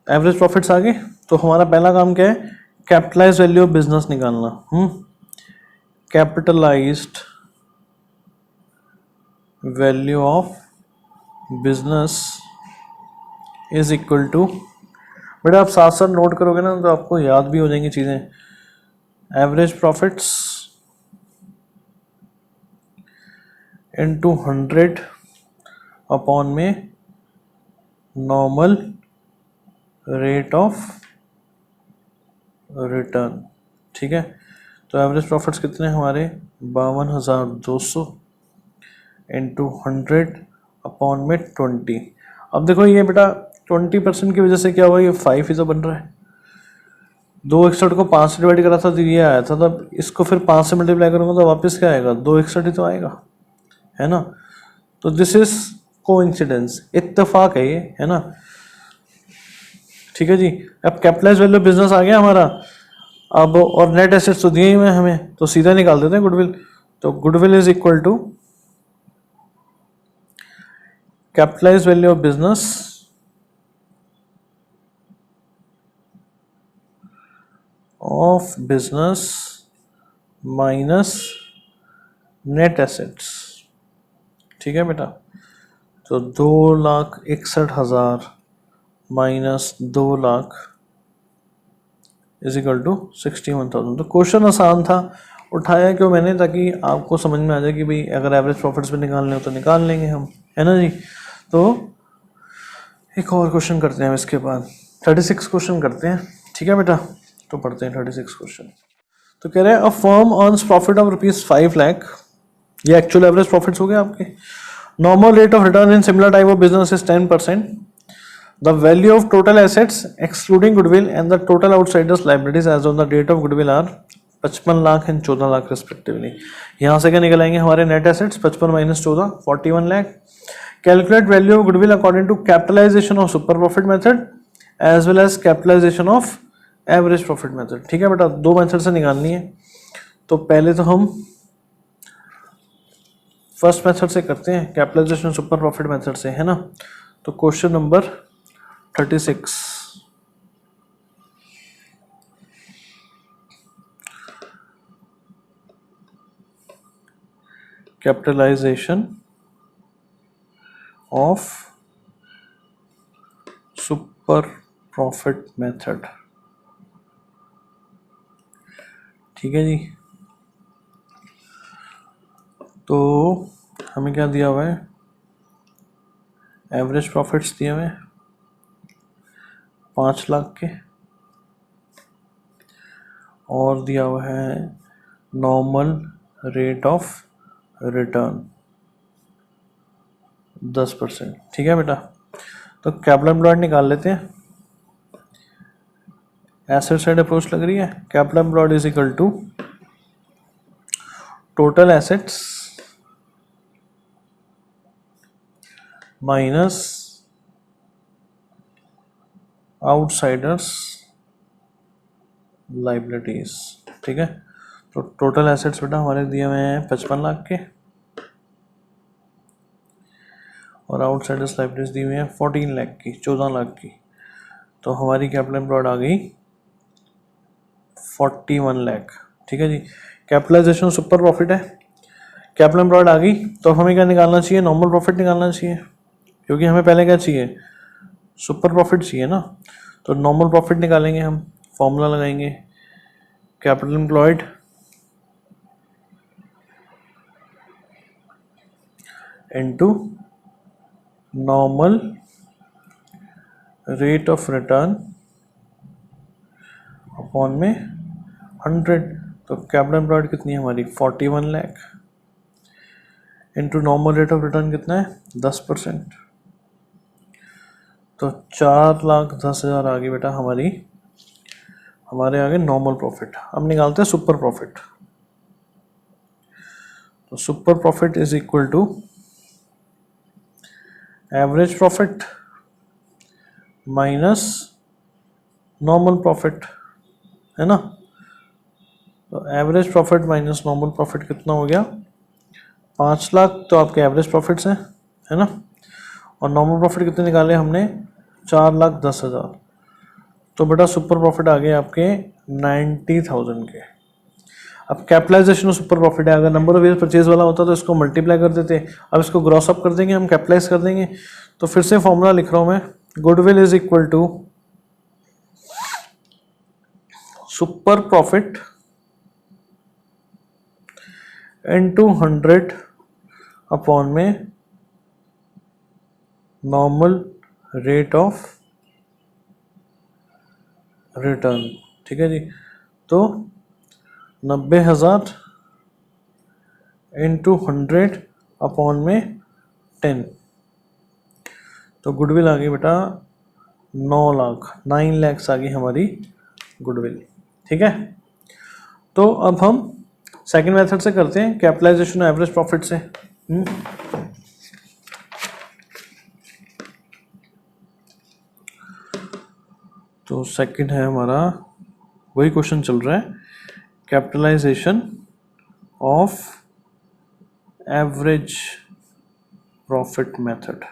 एवरेज प्रॉफिट्स आ गए। तो हमारा पहला काम क्या है, कैपिटलाइज वैल्यू ऑफ बिजनेस निकालना। Capitalised value of business is equal to, बेटा आप साथ साथ नोट करोगे ना तो आपको याद भी हो जाएंगी चीज़ें। एवरेज प्रॉफिट्स इनटू 100 अपॉन में नॉर्मल रेट ऑफ रिटर्न। ठीक है। तो एवरेज प्रॉफिट्स कितने हमारे 52,200 इंटू 100 अपॉन में 20। अब देखो ये बेटा 20% की वजह से क्या हुआ, ये 5 ही तो बन रहा है। 261 को 5 से डिवाइड करा था तो ये आया था, तब इसको फिर 5 से मल्टीप्लाई करूँगा तो वापस क्या आएगा, 261 ही तो आएगा, है ना। तो दिस इज कोइंसिडेंस, इत्तेफाक है ये, है ना। ठीक है जी। अब कैपिटलाइज वैल्यू बिजनेस आ गया हमारा, अब और नेट एसेट्स तो दिए ही हुए हमें, तो सीधा निकाल देते हैं गुडविल। तो goodwill is equal to capitalise value of business minus net assets. ठीक है बेटा। तो 2,61,000 minus 2 lakh is equal to 61,000। तो क्वेश्चन आसान था, उठाया क्यों मैंने, ताकि आपको समझ में आ जाए कि भाई अगर एवरेज प्रॉफिट्स भी निकालने हो तो निकाल लेंगे हम, है ना जी। तो एक और क्वेश्चन करते हैं इसके बाद, 36 क्वेश्चन करते हैं। ठीक है बेटा। तो पढ़ते हैं 36 क्वेश्चन। तो कह रहे हैं a firm earns profit of ₹5 lakh, ये एक्चुअल एवरेज प्रॉफिट्स हो गए आपके। Normal rate of return in similar type of business is 10%। The value of total assets excluding goodwill and the total outsiders liabilities as on the date of goodwill are 55 lakh and 14 lakh respectively. यहाँ से क्या निकलाएंगे हमारे net assets, 55 minus 14 41 lakh. Calculate value of goodwill according to capitalisation of super profit method as well as capitalisation of average profit method. ठीक है बेटा, दो method से निकालनी है। तो पहले तो हम फर्स्ट मेथड से करते हैं, कैपिटलाइजेशन सुपर प्रॉफिट मेथड से, है ना। तो question number 36, capitalisation of super profit method. ठीक है जी। तो हमें क्या दिया हुआ है, एवरेज प्रॉफिट्स दिए हुए हैं 5 लाख के, और दिया हुआ है नॉर्मल रेट ऑफ रिटर्न 10%। ठीक है बेटा। तो कैपिटल एम्प्लॉयड निकाल लेते हैं। एसेट साइड अप्रोच लग रही है। Capital employed is equal to total assets minus outsiders liabilities. ठीक है। तो टोटल एसेट्स बेटा हमारे दिए हुए हैं 55 लाख के, और आउटसाइडर्स लाइबिलिटीज दी हुई है 14 लाख की, 14 लाख की। तो हमारी कैपिटल एम्प्लॉयड आ गई 41 लाख। ठीक है जी। कैपिटलाइजेशन सुपर प्रॉफिट है, कैपिटल एम्प्लॉयड आ गई, तो हमें क्या निकालना चाहिए, नॉर्मल प्रॉफिट निकालना चाहिए, क्योंकि हमें पहले क्या चाहिए, सुपर प्रॉफिट चाहिए ना। तो नॉर्मल प्रॉफिट निकालेंगे हम, फॉर्मूला लगाएंगे capital employed into normal rate of return upon में 100। तो कैपिटल एम्प्लॉयड कितनी है हमारी 41 lakh into normal rate of return कितना है 10%। तो 4,10,000 आ गई बेटा हमारे आगे नॉर्मल प्रॉफिट। अब निकालते हैं सुपर प्रॉफिट। तो super profit is equal to average profit minus normal profit, है ना। तो average profit minus normal profit कितना हो गया, 5 लाख तो आपके एवरेज प्रॉफिट्स हैं, है ना। और नॉर्मल प्रॉफिट कितने निकाले हमने, 4,10,000। तो बेटा सुपर प्रॉफिट आ गए आपके 90,000 के। अब कैपिटलाइजेशन ऑफ सुपर प्रॉफिट है, अगर नंबर ऑफ ईयर परचेज वाला होता तो इसको मल्टीप्लाई कर देते, अब इसको ग्रॉस अप कर देंगे, हम कैपिटलाइज कर देंगे। तो फिर से फॉर्मूला लिख रहा हूं मैं, goodwill is equal to super profit into 100 upon में नॉर्मल रेट ऑफ रिटर्न। ठीक है जी। तो 90,000 इंटू 100 अपॉन में 10, तो गुडविल आ गई बेटा 9 लाख, 9 लैक्स आ गई हमारी गुडविल। ठीक है। तो अब हम सेकंड मेथड से करते हैं, कैपिटलाइजेशन एवरेज प्रॉफिट से। तो सेकंड है हमारा, वही क्वेश्चन चल रहा है, capitalisation of average profit method.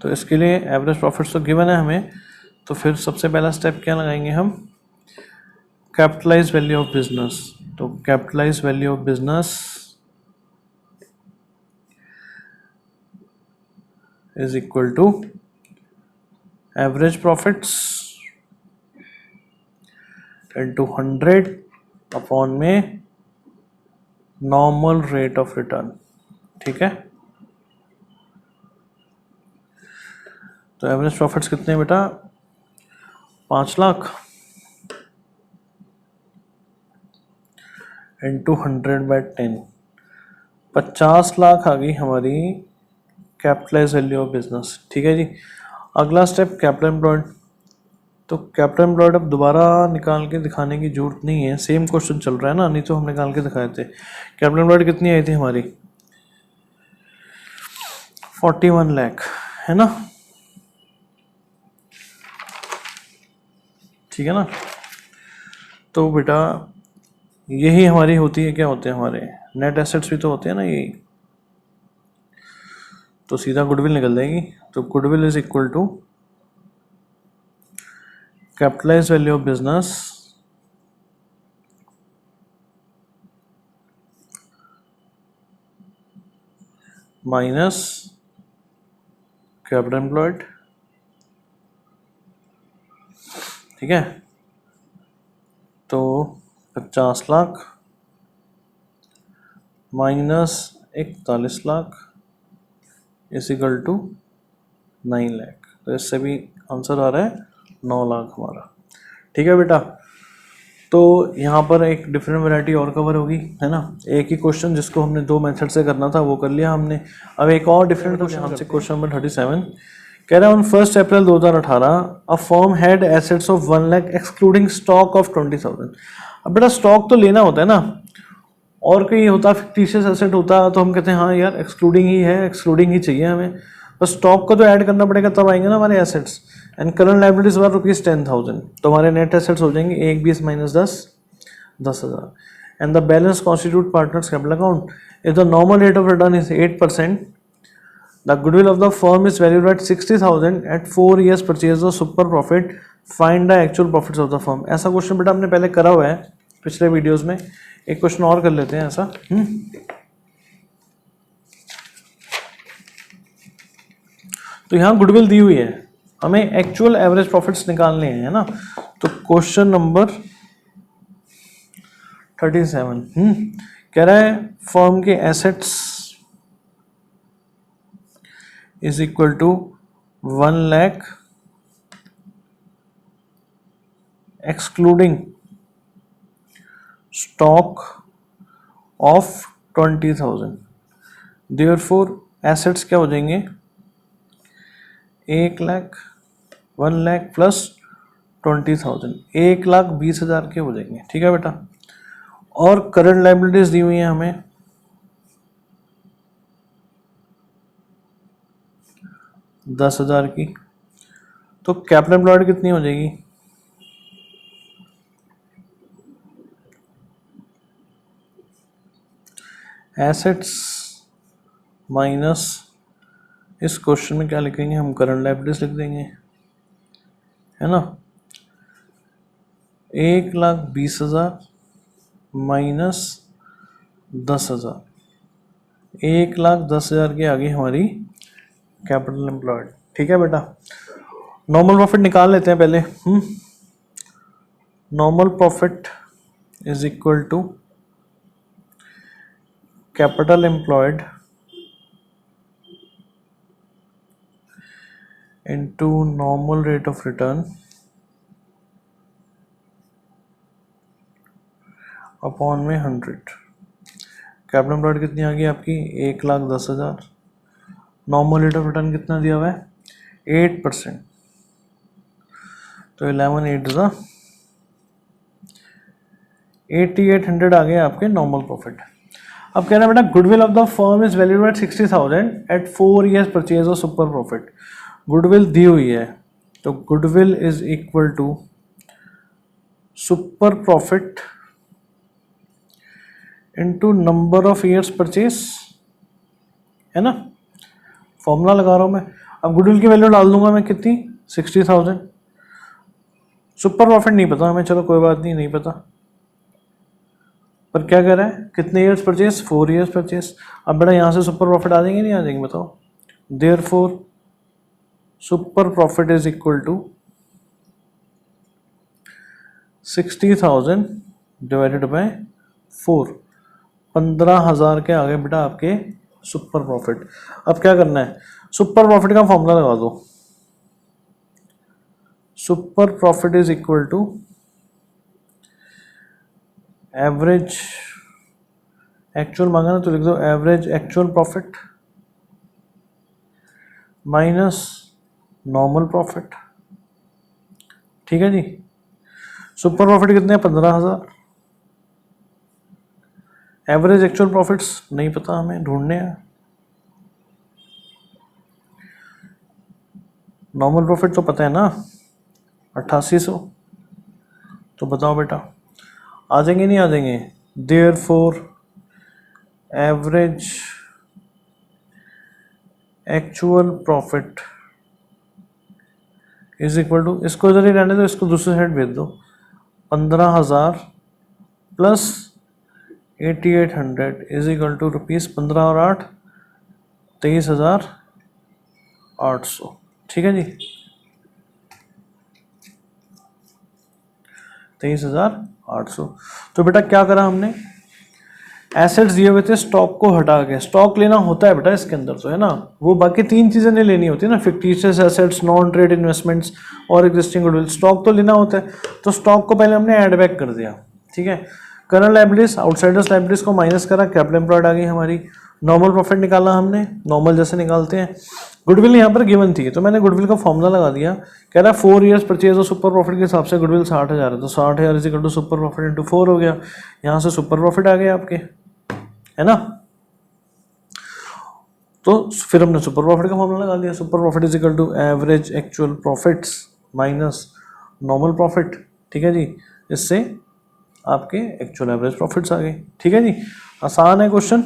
तो इसके लिए एवरेज प्रॉफिट तो गिवन है हमें, तो फिर सबसे पहला स्टेप क्या लगाएंगे हम, कैपिटलाइज वैल्यू ऑफ बिजनेस। तो capitalise value of business is equal to average profits into 100 upon में नॉर्मल रेट ऑफ रिटर्न। ठीक है। तो एवरेज प्रॉफिट्स कितने बेटा, 5 लाख इंटू 100/10, 50 लाख आ गई हमारी कैपिटलाइज वैल्यू ऑफ बिजनेस। ठीक है जी। अगला स्टेप कैपिटल एम्प्लॉयड। तो कैपिटल एम्प्लॉयड अब दोबारा निकाल के दिखाने की जरूरत नहीं है, सेम क्वेश्चन चल रहा है ना, नहीं तो हम निकाल के दिखाए थे। कैपिटल एम्प्लॉयड कितनी आई थी हमारी, 41 लाख, है ना। ठीक है ना। तो बेटा यही हमारी होती है, क्या होते हैं हमारे नेट एसेट्स भी तो होते हैं ना यही, तो सीधा गुडविल निकल जाएगी। तो goodwill is equal to capitalise value of business minus capital employed. ठीक है। तो 50 lakh minus 41 lakh is equal to 9 lakh. तो इससे भी आंसर आ रहा है 9 लाख हमारा। ठीक है बेटा। तो यहाँ पर एक डिफरेंट वैरायटी और कवर होगी, है ना। एक ही क्वेश्चन जिसको हमने 2 मेथड से करना था वो कर लिया हमने। अब एक और डिफरेंट क्वेश्चन हमसे, क्वेश्चन नंबर 37 कह रहा है, on 1 April 2018 a firm had assets of 1 lakh excluding stock of 20,000। अब बेटा स्टॉक तो लेना होता है ना, और कोई होता फिक्टिशियस एसेट होता तो हम कहते हैं हाँ यार एक्सक्लूडिंग ही है, एक्सक्लूडिंग ही चाहिए हमें, बस स्टॉक को तो ऐड करना पड़ेगा तब आएंगे ना हमारे assets. And current liabilities were ₹10,000, तो हमारे नेट एसेट्स हो जाएंगे 1 20 minus 10 10,000। And the balance constitute partners capital account. If the normal rate of return is 8%, the goodwill of the firm is valued at 60,000 at 4 years purchase of super profit, find the actual profits of the firm. ऐसा question बेटा हमने पहले करा हुआ है पिछले videos में, एक क्वेश्चन और कर लेते हैं ऐसा। तो यहाँ गुडविल दी हुई है, हमें एक्चुअल एवरेज प्रॉफिट्स निकालने हैं, है ना। तो क्वेश्चन नंबर 37 कह रहा है फर्म के assets is equal to 1 lakh excluding stock of 20,000। Therefore assets क्या हो जाएंगे, 1 लाख 1,00,000 प्लस 20,000, 1,20,000 के हो जाएंगे। ठीक है बेटा। और करंट लायबिलिटीज दी हुई है हमें 10,000 की, तो कैपिटल एम्प्लॉयड कितनी हो जाएगी? एसेट्स माइनस, इस क्वेश्चन में क्या लिखेंगे हम? करंट लायबिलिटीज लिख देंगे, है ना। 1,20,000 माइनस 10,000, 1,10,000 के आगे हमारी कैपिटल एम्प्लॉयड। ठीक है बेटा। नॉर्मल प्रॉफिट निकाल लेते हैं पहले। Normal profit is equal to capital employed into normal rate of return upon में 100। कैपिटल एम्प्लॉयड कितनी आ गई आपकी? 1,10,000। नॉर्मल रेट ऑफ रिटर्न कितना दिया हुआ है? 8%। तो 11 8 ज़ा 8,800 आ गए आपके नॉर्मल प्रॉफिट। अब कह रहे हैं बेटा goodwill of the firm is valued at 60,000 at 4 years purchase of super profit. Goodwill दी हुई है, तो goodwill is equal to super profit into number of years purchase, है ना। फॉर्मूला लगा रहा हूं मैं। अब गुडविल की वैल्यू डाल दूंगा मैं कितनी? 60,000। सुपर प्रॉफिट नहीं पता हमें, चलो कोई बात नहीं, नहीं पता। पर क्या कह रहा है? कितने ईयर्स परचेज? 4 years purchase. अब बेटा यहाँ से सुपर प्रॉफिट आ जाएंगे नहीं आ जाएंगे बताओ? Therefore super profit is equal to 60,000 divided by 4। 15,000 के आगे बेटा आपके सुपर प्रॉफिट। अब क्या करना है? सुपर प्रॉफिट का फॉर्मूला लगा दो। Super profit is equal to average actual मांगा ना, तो लिख दो average actual profit minus normal profit. ठीक है जी। सुपर प्रॉफिट कितने हैं? 15,000। एवरेज एक्चुअल प्रॉफिट्स नहीं पता हमें, ढूंढने हैं। नॉर्मल प्रॉफिट तो पता है ना, 8800। तो बताओ बेटा आ जाएंगे नहीं आ जाएंगे? Therefore average actual profit is equal to, इसको इधर ही रहने दो, इसको दूसरी साइड भेज दो। 15,000 plus 8,800 is equal to rupees 15 और 8 23,800। ठीक है जी, 23,800। तो बेटा क्या करा हमने? एसेट्स दिए हुए थे, स्टॉक को हटा के, स्टॉक लेना होता है बेटा इसके अंदर तो, है ना। वो बाकी 3 चीज़ें नहीं लेनी होती ना, fictitious assets, non trade investments और एग्जिस्टिंग गुडविल। स्टॉक तो लेना होता है, तो स्टॉक को पहले हमने ऐड बैक कर दिया। ठीक है। करंट लायबिलिटीज, आउटसाइडर्स लायबिलिटीज को माइनस करा, कैपिटल एम्प्लॉयड आ गई हमारी। नॉर्मल प्रॉफिट निकाला हमने, नॉर्मल जैसे निकालते हैं। गुडविल यहाँ पर गिवन थी, तो मैंने गुडविल का फॉर्मूला लगा दिया। कह रहा है 4 years परचेज और सुपर प्रॉफिट के हिसाब से गुडविल 60,000 है, तो 60,000 is equal to super profit into 4 हो गया। यहाँ से सुपर प्रॉफिट आ गया आपके, है ना। तो फिर हमने सुपर प्रॉफिट का फॉर्मूला लगा दिया। Super profit is equal to average actual profits minus normal profit. ठीक है जी, इससे आपके एक्चुअल एवरेज प्रॉफिट्स आ गए। ठीक है जी, आसान है क्वेश्चन।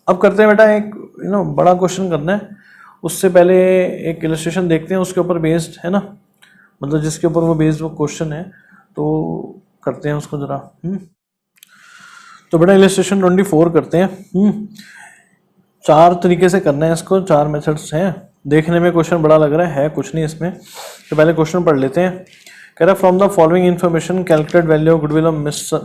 अब करते हैं बेटा एक बड़ा क्वेश्चन करना है। उससे पहले एक इलस्ट्रेशन देखते हैं, उसके ऊपर बेस्ड, है ना, मतलब जिसके ऊपर वो बेस्ड वो क्वेश्चन है, तो करते हैं उसको जरा। तो बेटा इलस्ट्रेशन 24 करते हैं। 4 तरीके से करना है इसको, 4 मेथड्स हैं। देखने में क्वेश्चन बड़ा लग रहा है कुछ नहीं इसमें। तो पहले क्वेश्चन पढ़ लेते हैं। कह रहा है from the following information calculate value of goodwill of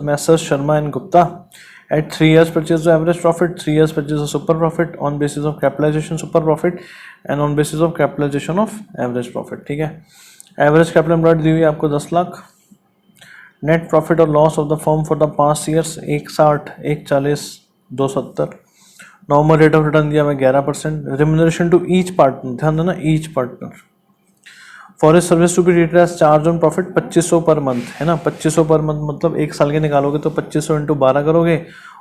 Messrs Sharma and Gupta at 3 years purchase of average profit, 3 years purchase of super profit on basis of capitalization super profit and on basis of capitalization of average profit। ठीक है। Average capital employed दी हुई है आपको 10 lakh. Net profit और loss of the firm for the past years 160, 140, 270। Normal rate of return दिया हुआ 11%। Remuneration to each partner, ध्यान देना each partner, forest service to be treated as charge on profit 2500 per month, है ना। 2500 per month मतलब 1 साल के निकालोगे तो 2500 इंटू 12 करोगे,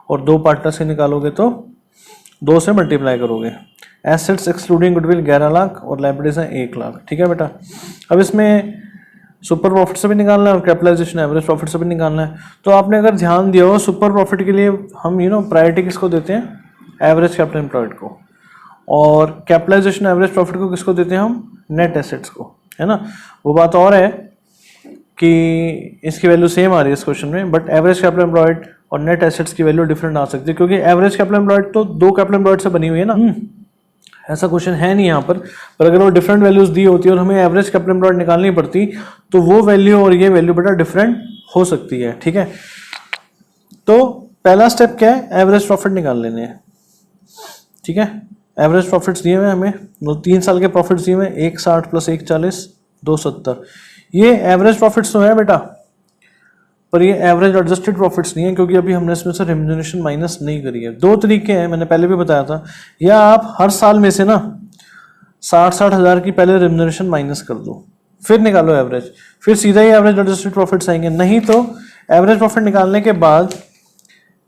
और 2 पार्टनर से निकालोगे तो 2 से मल्टीप्लाई करोगे। एसेट्स एक्सक्लूडिंग गुडविल 11 लाख और लायबिलिटीज है 1 लाख, ठीक है बेटा। अब इसमें सुपर प्रॉफिट से भी निकालना है और कैपिटलाइजेशन एवरेज प्रॉफिट से भी निकालना है। तो आपने अगर ध्यान दिया हो, सुपर प्रॉफिट के लिए हम प्रायोरिटी किसको देते हैं, एवरेज कैपिटल एम्प्लॉयड को, और कैपिटलाइजेशन एवरेज प्रॉफिट को किसको देते हैं हम, नेट एसेट्स को, है ना। वो बात और है कि इसकी वैल्यू सेम आ रही है इस क्वेश्चन में, बट एवरेज कैपिटल एम्प्लॉयड और नेट एसेट्स की वैल्यू डिफरेंट आ सकती है, क्योंकि एवरेज कैपिटल एम्प्लॉयड तो 2 कैपिटल एम्प्लॉयड से बनी हुई है ना। ऐसा क्वेश्चन है नहीं यहाँ पर अगर वो डिफरेंट वैल्यूज दी होती और हमें एवरेज कैपिटल एम्प्लॉयड निकालनी पड़ती तो वो वैल्यू और ये वैल्यू बेटा डिफरेंट हो सकती है, ठीक है। तो पहला स्टेप क्या है, एवरेज प्रॉफिट निकाल लेने हैं, ठीक है। एवरेज प्रॉफिट्स दिए हुए हमें, 3 साल के प्रॉफिट्स दिए हुए, 160 प्लस 140 270। ये एवरेज प्रॉफिट्स तो है बेटा, पर ये एवरेज एडजस्टेड प्रॉफिट्स नहीं है, क्योंकि अभी हमने इसमें से रेम्यूनरेशन माइनस नहीं करी है। 2 तरीके हैं, मैंने पहले भी बताया था, या आप हर साल में से ना 60-60 हज़ार की पहले रेम्यूनरेशन माइनस कर दो, फिर निकालो एवरेज, फिर सीधा ही एवरेज एडजस्टेड प्रॉफिट्स आएंगे। नहीं तो एवरेज प्रॉफिट निकालने के बाद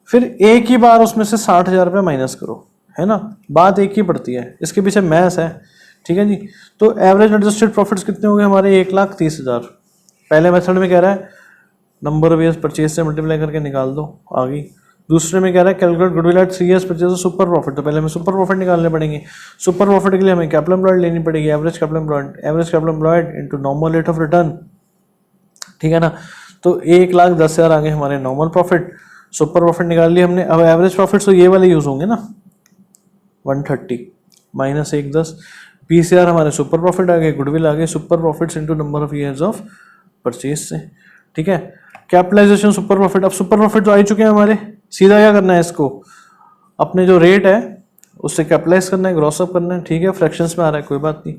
फिर एक ही बार उसमें से 60,000 रुपये माइनस करो, है ना। बात एक ही पड़ती है, इसके पीछे मैथ्स है, ठीक है जी। तो एवरेज एडजस्टेड प्रॉफिट्स कितने हो गए हमारे, 1,30,000। पहले मेथड में कह रहा है नंबर ऑफ ईयर्स परचेज से मल्टीप्लाई करके निकाल दो, आ गई। दूसरे में कह रहा है calculate goodwill at 3 years purchase super profit, तो पहले हमें सुपर प्रॉफिट निकालने पड़ेंगे। सुपर प्रॉफिट के लिए हमें कैपिटल एम्प्लॉयड लेनी पड़ेगी, average capital employed into normal rate of return, ठीक है ना। तो 1,10,000 आ गए हमारे नॉर्मल प्रॉफिट, सुपर प्रॉफिट निकाल लिया हमने। अब एवरेज प्रॉफिट तो ये वाले यूज होंगे ना, 130 माइनस 110, 20,000 हमारे सुपर प्रॉफिट आ गए, गुडविल आ गए, super profits into number of years of purchase से, ठीक है। कैपिटलाइजेशन सुपर प्रॉफिट, अब सुपर प्रॉफिट तो आ ही चुके हैं हमारे, सीधा क्या करना है, इसको अपने जो रेट है उससे कैपिटलाइज करना है, ग्रॉस अप करना है, ठीक है। फ्रैक्शंस में आ रहा है, कोई बात नहीं।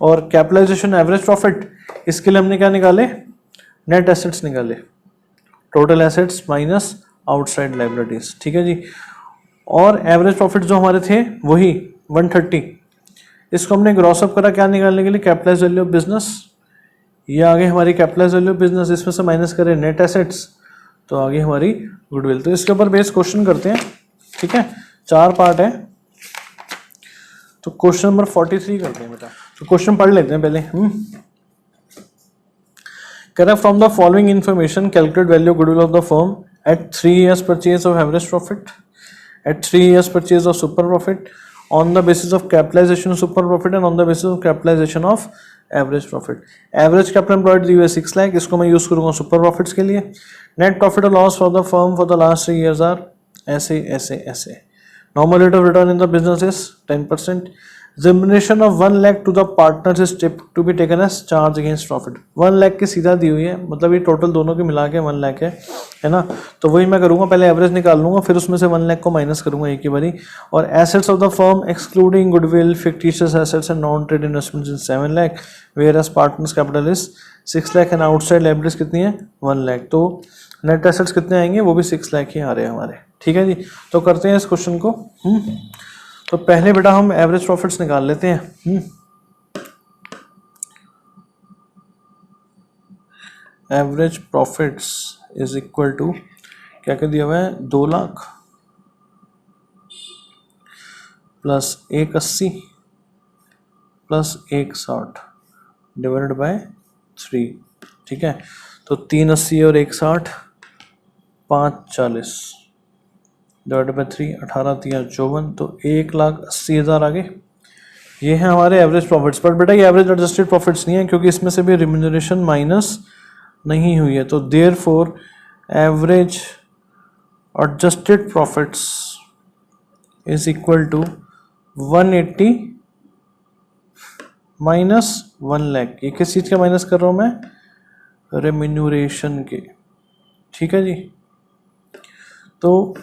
और कैपिटलाइजेशन एवरेज प्रॉफिट, इसके लिए हमने क्या निकाले, नेट एसेट्स निकाले, total assets minus outside liabilities, ठीक है जी। और एवरेज प्रॉफिट जो हमारे थे वही 130, इसको हमने ग्रॉस अप करा क्या निकालने के लिए, कैपिटलाइज वैल्यू ऑफ बिजनेस। ये आगे हमारी कैपिटलाइज वैल्यू ऑफ बिजनेस, इसमें से माइनस करें नेट एसेट्स, तो आगे हमारी गुडविल। तो इसके ऊपर बेस क्वेश्चन करते हैं, ठीक है। 4 पार्ट है, तो क्वेश्चन नंबर 43 करते हैं बेटा। तो क्वेश्चन पढ़ लेते हैं पहले। कह from the following information calculate value goodwill of the firm at 3 years purchase of average profit, at 3 years purchase of super profit, on the basis of capitalization of super profit and on the basis of capitalization of average profit. Average capital employed दी हुई 6 लाख, इसको मैं use करूंगा super profits के लिए। Net profit और loss for the firm for the last 3 years are ऐसे ऐसे ऐसे। Normal rate of return in the business is 10%। Remuneration of 1 lakh to the partners is to be taken as charge against profit। 1 lakh की सीधा दी हुई है, मतलब ये total दोनों के मिला के 1 लाख है ना। तो वही मैं करूंगा, पहले एवरेज निकाल लूंगा, फिर उसमें से 1 लाख को माइनस करूंगा एक ही बारी। और assets of the firm excluding goodwill fictitious assets and non trade investments is 7 lakh, whereas partners capital is 6 lakh and outside liabilities कितनी है, 1 लाख। तो नेट एसेट्स कितने आएंगे, वो भी 6 लाख ही आ रहे हैं हमारे, ठीक है जी। तो करते हैं इस क्वेश्चन को। तो पहले बेटा हम एवरेज प्रॉफिट्स निकाल लेते हैं। Average profits is equal to क्या क्या दिया हुआ है, 2 lakh plus 180 plus 160 divided by 3, ठीक है। तो 380 और 160 540 डिवाइड बाई 3, 18×3 = 54, तो 1,80,000 आ गए। ये है हमारे एवरेज प्रॉफिट्स। पर बेटा ये एवरेज एडजस्टेड प्रॉफिट्स नहीं है, क्योंकि इसमें से भी रिम्यूनरेशन माइनस नहीं हुई है। तो therefore average adjusted profits is equal to 180 minus 1 lakh. ये किस चीज़ का माइनस कर रहा हूँ मैं, रेम्यूनरेशन के, ठीक है जी। तो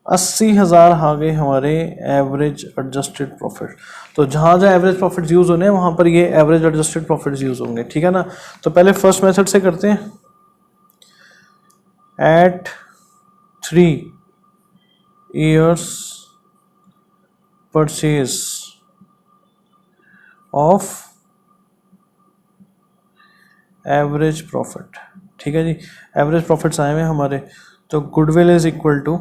80,000 आ गए हमारे एवरेज एडजस्टेड प्रॉफिट। तो जहाँ जहाँ एवरेज प्रॉफिट्स यूज होने हैं वहाँ पर ये एवरेज एडजस्टेड प्रॉफिट्स यूज होंगे, ठीक है ना। तो पहले फर्स्ट मेथड से करते हैं। At 3 years purchase of average profit, ठीक है जी, एवरेज प्रॉफिट्स आए हुए हैं हमारे, तो goodwill is equal to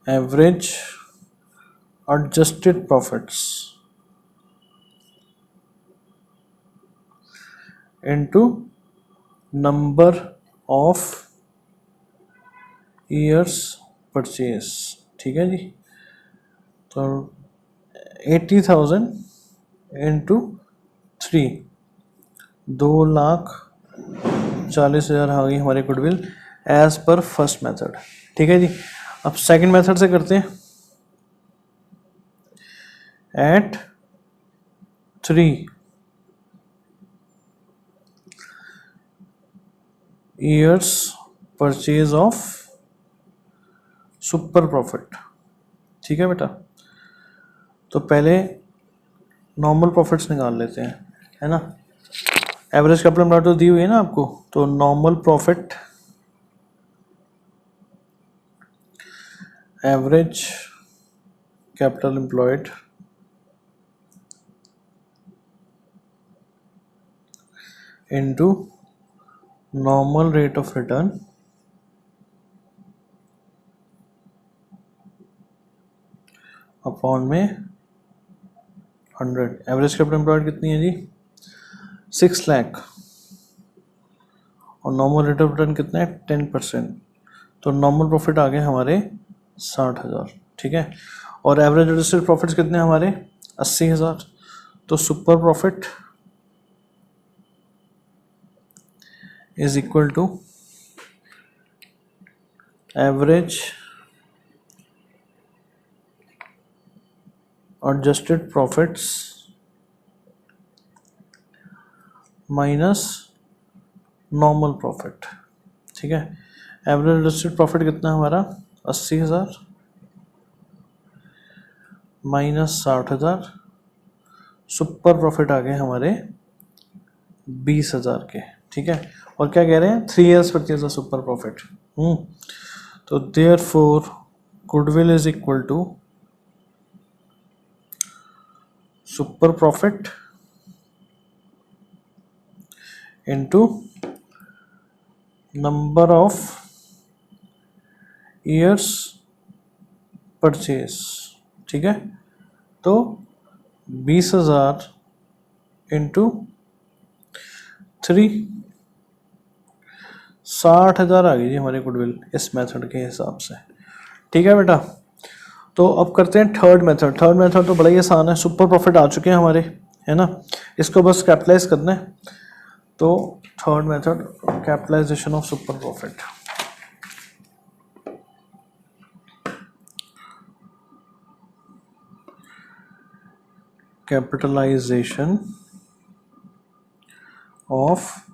average adjusted profits into number of years purchase, ठीक है जी। तो 80,000 इंटू 3, 2,40,000 आ गई हमारी goodwill as per first method, ठीक है जी। अब सेकंड मेथड से करते हैं। At 3 years purchase of super profit, ठीक है बेटा। तो पहले नॉर्मल प्रॉफिट्स निकाल लेते हैं, है ना। एवरेज कैपिटल एम्प्लॉयड तो दी हुई है ना आपको, तो normal profit average capital employed into normal rate of return upon में 100। एवरेज कैपिटल एम्प्लॉयड कितनी है जी, 6 लाख, और नॉर्मल रेट ऑफ रिटर्न कितना है 10%, तो नॉर्मल प्रॉफिट आ गए हमारे 60,000, ठीक है। और एवरेज एडजस्टेड प्रॉफिट्स कितने हैं हमारे 80,000, तो super profit is equal to average adjusted profits minus normal profit, ठीक है। एवरेज एडजस्टेड प्रॉफिट कितना है हमारा 80,000 माइनस 60,000, सुपर प्रॉफिट आ गए हमारे 20,000 के, ठीक है। और क्या कह रहे हैं 3 years purchase of super profit, तो therefore goodwill is equal to super profit into number of years purchase, ठीक है। तो 20,000 इंटू 3, 60,000 आ गई जी हमारी गुडविल इस मेथड के हिसाब से, ठीक है बेटा। तो अब करते हैं थर्ड मेथड। थर्ड मेथड तो बड़ा ही आसान है, सुपर प्रॉफिट आ चुके हैं हमारे, है ना, इसको बस कैपिटलाइज करना है। तो third method capitalization of super profit, capitalization of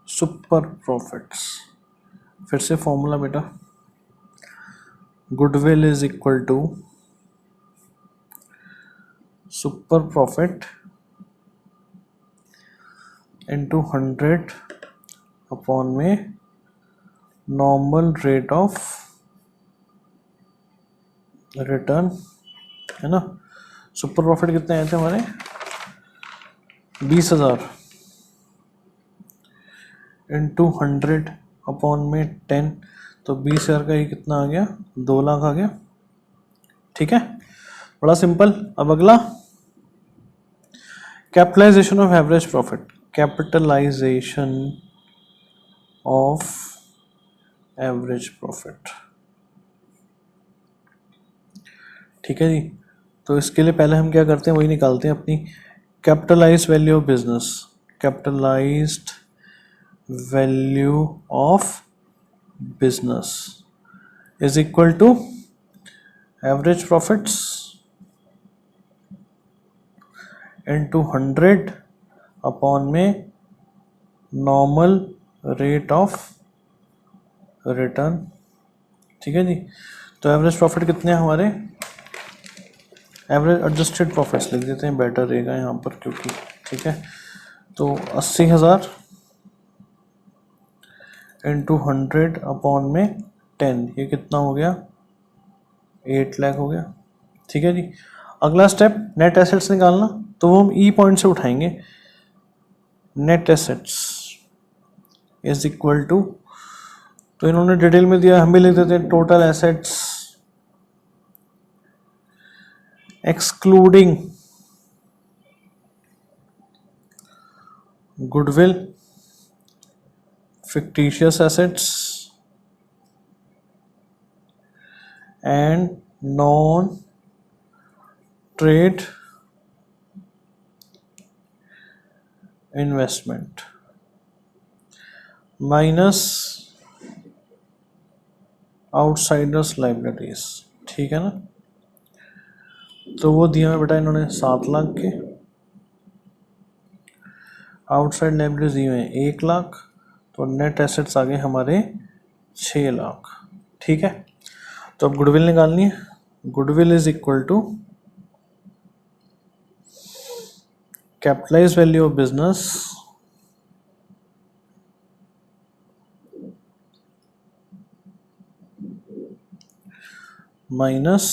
super profits. फिर से फॉर्मूला बेटा, goodwill is equal to super profit into 100 upon में नॉर्मल रेट ऑफ रिटर्न, है ना। सुपर प्रॉफिट कितने आए थे हमारे 20,000 इंटू 100 अपॉन में 10, तो 20,000 का ही कितना आ गया 2 लाख आ गया, ठीक है। बड़ा सिंपल। अब अगला capitalization of average profit, capitalization of average profit, ठीक है जी। तो इसके लिए पहले हम क्या करते हैं वही निकालते हैं अपनी capitalize value of business, capitalised value of business is equal to average profits into 100 upon में नॉर्मल रेट ऑफ रिटर्न, ठीक है जी। तो एवरेज प्रॉफिट कितने हैं हमारे, एवरेज एडजस्टेड प्रॉफिट्स लिख देते हैं, बेटर रहेगा यहाँ पर क्योंकि, ठीक है। तो 80,000 इंटू 100 अपॉन में 10, ये कितना हो गया 8 लाख हो गया, ठीक है जी। अगला स्टेप नेट एसेट्स निकालना, तो वो हम ई पॉइंट से उठाएंगे। Net assets is equal to, तो इन्होंने डिटेल में दिया, हम भी लिख देते हैं total assets excluding goodwill, fictitious assets and non trade investment minus outsiders liabilities। ठीक है ना, तो वो दिया है बेटा इन्होंने 7 लाख के, आउटसाइड लाइबिलिटीज दिए हैं 1 लाख, तो नेट एसेट्स आ गए हमारे 6 लाख। ठीक है, तो अब गुडविल निकालनी है। Goodwill is equal to capitalise value of business minus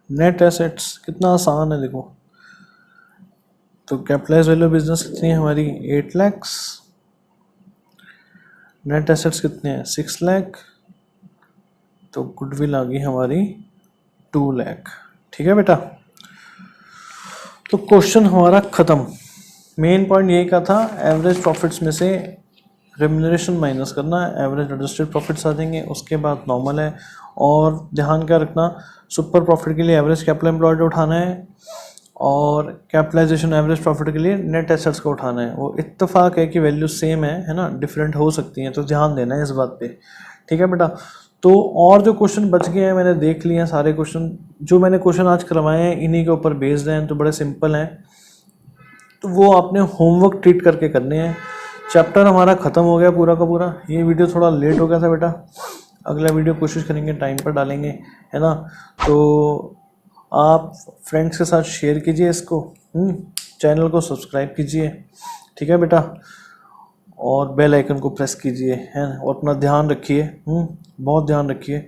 net assets. कितना आसान है देखो, तो कैपिटलाइज वैल्यू ऑफ बिजनेस कितनी है हमारी 8 लाख, नेट एसेट्स कितने हैं 6 लाख, तो गुडविल आ गई हमारी 2 लाख। ठीक है बेटा, तो क्वेश्चन हमारा खत्म। मेन पॉइंट यही का था, एवरेज प्रॉफिट्स में से रेम्यूनरेशन माइनस करना, एवरेज एडजस्टेड प्रॉफिट्स आ जाएंगे, उसके बाद नॉर्मल है। और ध्यान क्या रखना, सुपर प्रॉफिट के लिए एवरेज कैपिटल एम्प्लॉयड उठाना है, और कैपिटलाइजेशन एवरेज प्रॉफिट के लिए नेट एसेट्स को उठाना है। वो इत्तेफाक है कि वैल्यू सेम है ना, डिफरेंट हो सकती हैं, तो ध्यान देना है इस बात पे। ठीक है बेटा, तो और जो क्वेश्चन बच गए हैं मैंने देख लिए हैं सारे क्वेश्चन, जो मैंने क्वेश्चन आज करवाए हैं इन्हीं के ऊपर बेस्ड हैं, तो बड़े सिंपल हैं, तो वो आपने होमवर्क ट्रीट करके करने हैं। चैप्टर हमारा ख़त्म हो गया पूरा का पूरा। ये वीडियो थोड़ा लेट हो गया था बेटा, अगला वीडियो कोशिश करेंगे टाइम पर डालेंगे, है ना। तो आप फ्रेंड्स के साथ शेयर कीजिए इसको, चैनल को सब्सक्राइब कीजिए, ठीक है बेटा, और बेल आइकन को प्रेस कीजिए, है ना, और अपना ध्यान रखिए, बहुत ध्यान रखिए,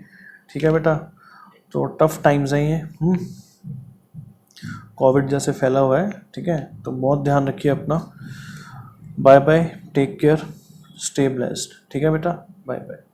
ठीक है बेटा। तो टफ टाइम्स हैं ये, कोविड जैसे फैला हुआ है, ठीक है, तो बहुत ध्यान रखिए अपना। Bye bye, take care, stay blessed, ठीक है बेटा, बाय बाय।